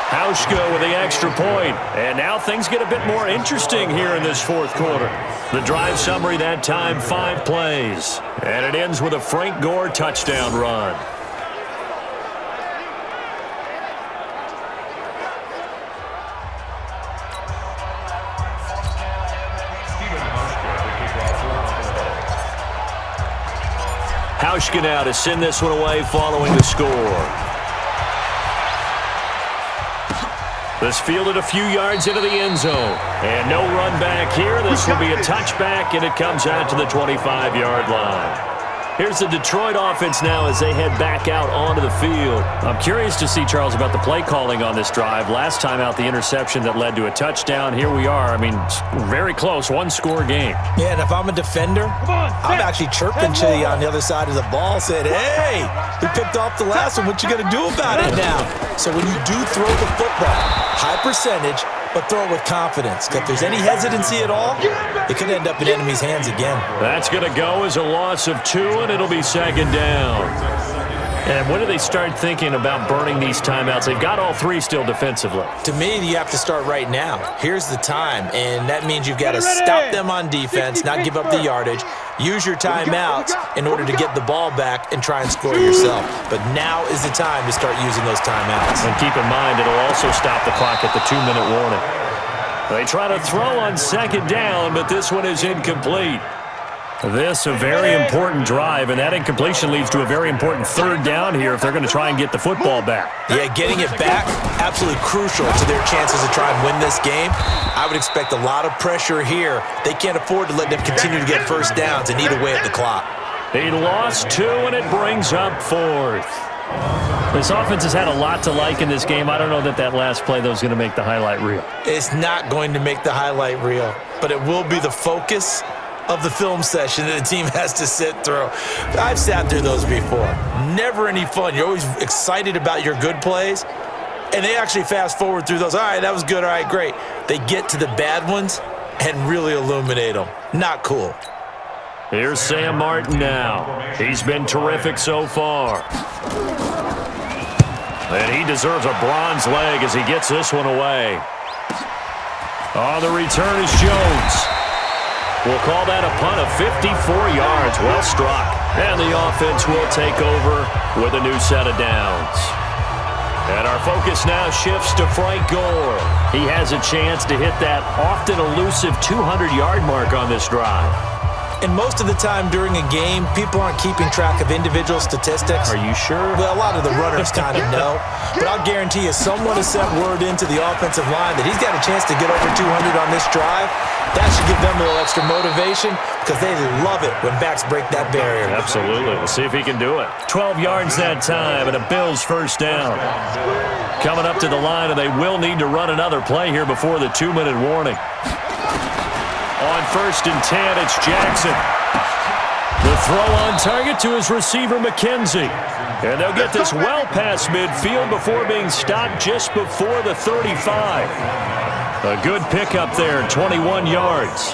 Hauschka with the extra point. And now things get a bit more interesting here in this fourth quarter. The drive summary that time, 5 plays. And it ends with a Frank Gore touchdown run. Hauschka now to send this one away following the score. This fielded a few yards into the end zone. And no run back here. This will be a touchback, and it comes out to the 25-yard line. Here's the Detroit offense now as they head back out onto the field. I'm curious to see, Charles, about the play calling on this drive. Last time out, the interception that led to a touchdown. Here we are. I mean, very close, 1-score game.
Yeah, and if I'm a defender, I'm actually chirping to you on the other side of the ball, saying, hey, we picked off the last one. What you going to do about it now? So when you do throw the football, high percentage, but throw it with confidence. If there's any hesitancy at all, it could end up in enemy's hands again.
That's going to go as a loss of 2, and it'll be 2nd down.
And when do they start thinking about burning these timeouts? They've got all three still defensively.
To me, you have to start right now. Here's the time, and that means you've got to stop them on defense, not give up the yardage, use your timeouts in order to get the ball back and try and score yourself. But now is the time to start using those timeouts.
And keep in mind, it'll also stop the clock at the 2-minute warning. They try to throw on second down, but this one is incomplete. This a very important drive, and that incompletion leads to a very important third down here if they're going to try and get the football back.
Yeah, getting it back, absolutely crucial to their chances to try and win this game. I would expect a lot of pressure here. They can't afford to let them continue to get first downs and eat away at the clock.
He lost 2, and it brings up 4th. This offense has had a lot to like in this game. I don't know that last play, though, is going to make the highlight reel.
It's not going to make the highlight reel, but it will be the focus of the film session that the team has to sit through. I've sat through those before. Never any fun. You're always excited about your good plays, and they actually fast forward through those. All right, that was good. All right, great. They get to the bad ones and really illuminate them. Not cool.
Here's Sam Martin now. He's been terrific so far. And he deserves a bronze leg as he gets this one away. On the return is Jones. We'll call that a punt of 54 yards. Well struck. And the offense will take over with a new set of downs. And our focus now shifts to Frank Gore. He has a chance to hit that often elusive 200-yard mark on this drive.
And most of the time during a game, people aren't keeping track of individual statistics.
Are you sure?
Well, a lot of the runners kind of know. But I'll guarantee you someone has sent word into the offensive line that he's got a chance to get over 200 on this drive. That should give them a little extra motivation because they love it when backs break that barrier.
Absolutely. We'll see if he can do it. 12 yards that time and a Bills first down. Coming up to the line, and they will need to run another play here before the 2-minute warning. On 1st and 10, it's Jackson. The throw on target to his receiver, McKenzie. And they'll get this well past midfield before being stopped just before the 35. A good pickup there, 21 yards.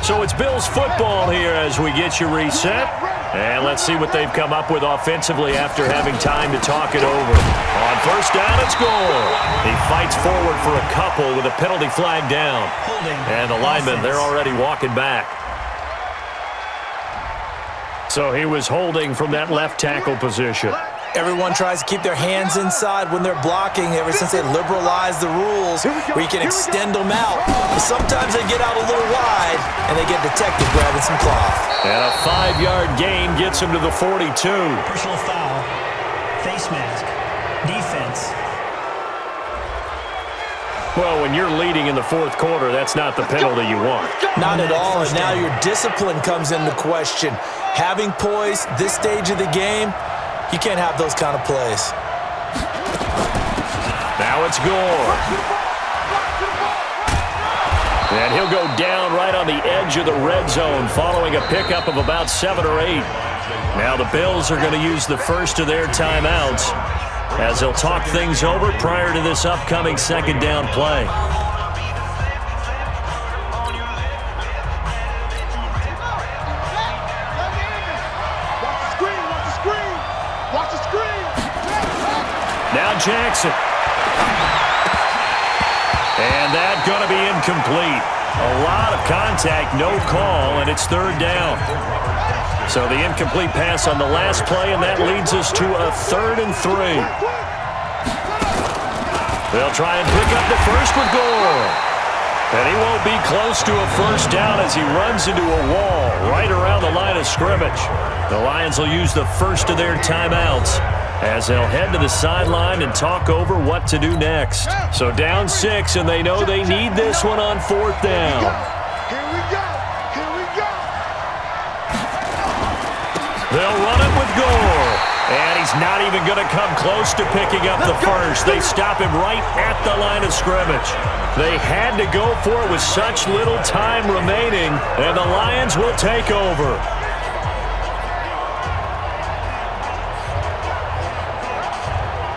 So it's Bills football here as we get you reset. And let's see what they've come up with offensively after having time to talk it over. On 1st down, it's Gore. He fights forward for a couple with a penalty flag down. And the linemen, they're already walking back. So he was holding from that left tackle position.
Everyone tries to keep their hands inside when they're blocking ever since they liberalized the rules where you can extend them out. But sometimes they get out a little wide and they get detected grabbing some cloth.
And a 5-yard gain gets him to the 42.
Personal foul, face mask, defense.
Well, when you're leading in the 4th quarter, that's not the penalty you want.
Not at all, and now your discipline comes into question. Having poise this stage of the game, you can't have those kind of plays.
Now it's Gore. And he'll go down right on the edge of the red zone following a pickup of about 7 or 8. Now the Bills are going to use the first of their timeouts as they'll talk things over prior to this upcoming 2nd down play. Now Jackson. And that's going to be incomplete. A lot of contact, no call, and it's 3rd down. So the incomplete pass on the last play, and that leads us to a 3rd and 3. They'll try and pick up the first with Gore. And he won't be close to a first down as he runs into a wall right around the line of scrimmage. The Lions will use the first of their timeouts as they'll head to the sideline and talk over what to do next. So down 6, and they know they need this one on 4th down.
Here we go. Here we go.
They'll run it with Gore. And he's not even going to come close to picking up the first. They stop him right at the line of scrimmage. They had to go for it with such little time remaining, and the Lions will take over.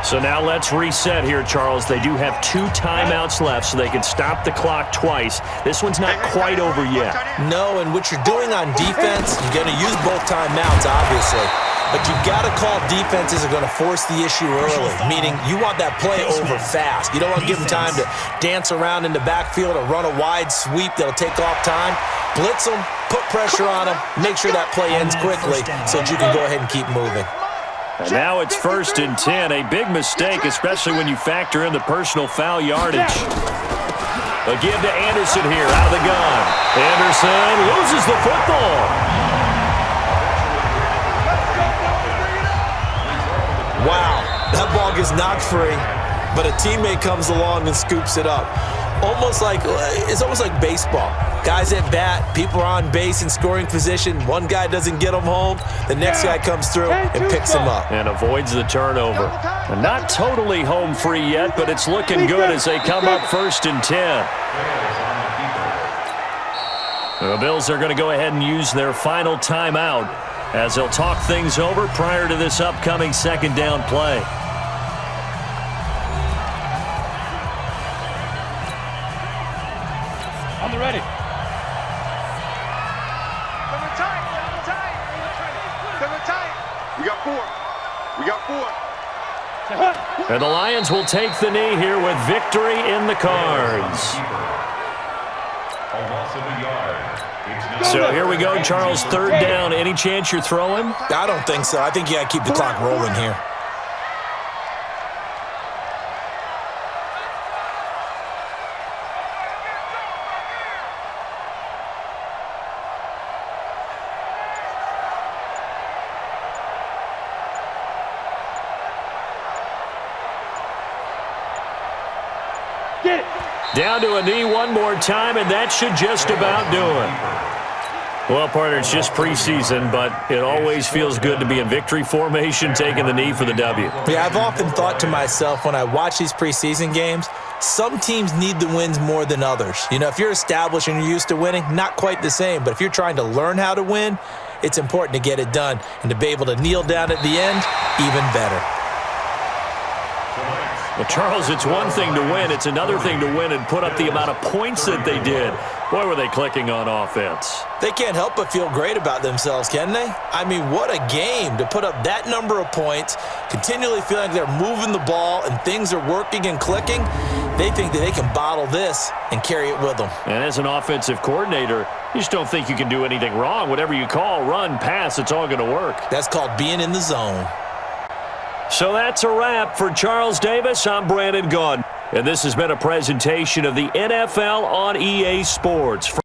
So now let's reset here, Charles. They do have 2 timeouts left, so they can stop the clock twice. This one's not quite over yet.
No, and what you're doing on defense, you're going to use both timeouts, obviously. But you've got to call defenses are going to force the issue early, meaning you want that play over fast. You don't want to give them time to dance around in the backfield or run a wide sweep that'll take off time. Blitz them, put pressure on them, make sure that play ends quickly so that you can go ahead and keep moving.
And now it's 1st and 10. A big mistake, especially when you factor in the personal foul yardage. A give to Anderson here out of the gun. Anderson loses the football.
Wow, that ball gets knocked free, but a teammate comes along and scoops it up. It's almost like baseball. Guys at bat, people are on base in scoring position. One guy doesn't get them home. The next guy comes through and picks him up.
And avoids the turnover. And not totally home free yet, but it's looking good as they come up 1st and 10. The Bills are going to go ahead and use their final timeout as they'll talk things over prior to this upcoming 2nd down play.
On the ready.
We got 4. We got 4.
And the Lions will take the knee here with victory in the cards.
A loss of a yard.
So here we go, Charles, 3rd down. Any chance you're throwing?
I don't think so. I think you got to keep the clock rolling here.
Down to a knee one more time, and that should just about do it. Well, partner, it's just preseason, but it always feels good to be in victory formation, taking the knee for the W.
Yeah, I've often thought to myself when I watch these preseason games, some teams need the wins more than others. You know, if you're established and you're used to winning, not quite the same. But if you're trying to learn how to win, it's important to get it done. And to be able to kneel down at the end, even better.
Well, Charles, it's one thing to win. It's another thing to win and put up the amount of points that they did. Boy, were they clicking on offense.
They can't help but feel great about themselves, can they? I mean, what a game to put up that number of points, continually feeling like they're moving the ball and things are working and clicking. They think that they can bottle this and carry it with them.
And as an offensive coordinator, you just don't think you can do anything wrong. Whatever you call, run, pass, it's all going to work.
That's called being in the zone.
So that's a wrap for Charles Davis. I'm Brandon Gaudin. And this has been a presentation of the NFL on EA Sports.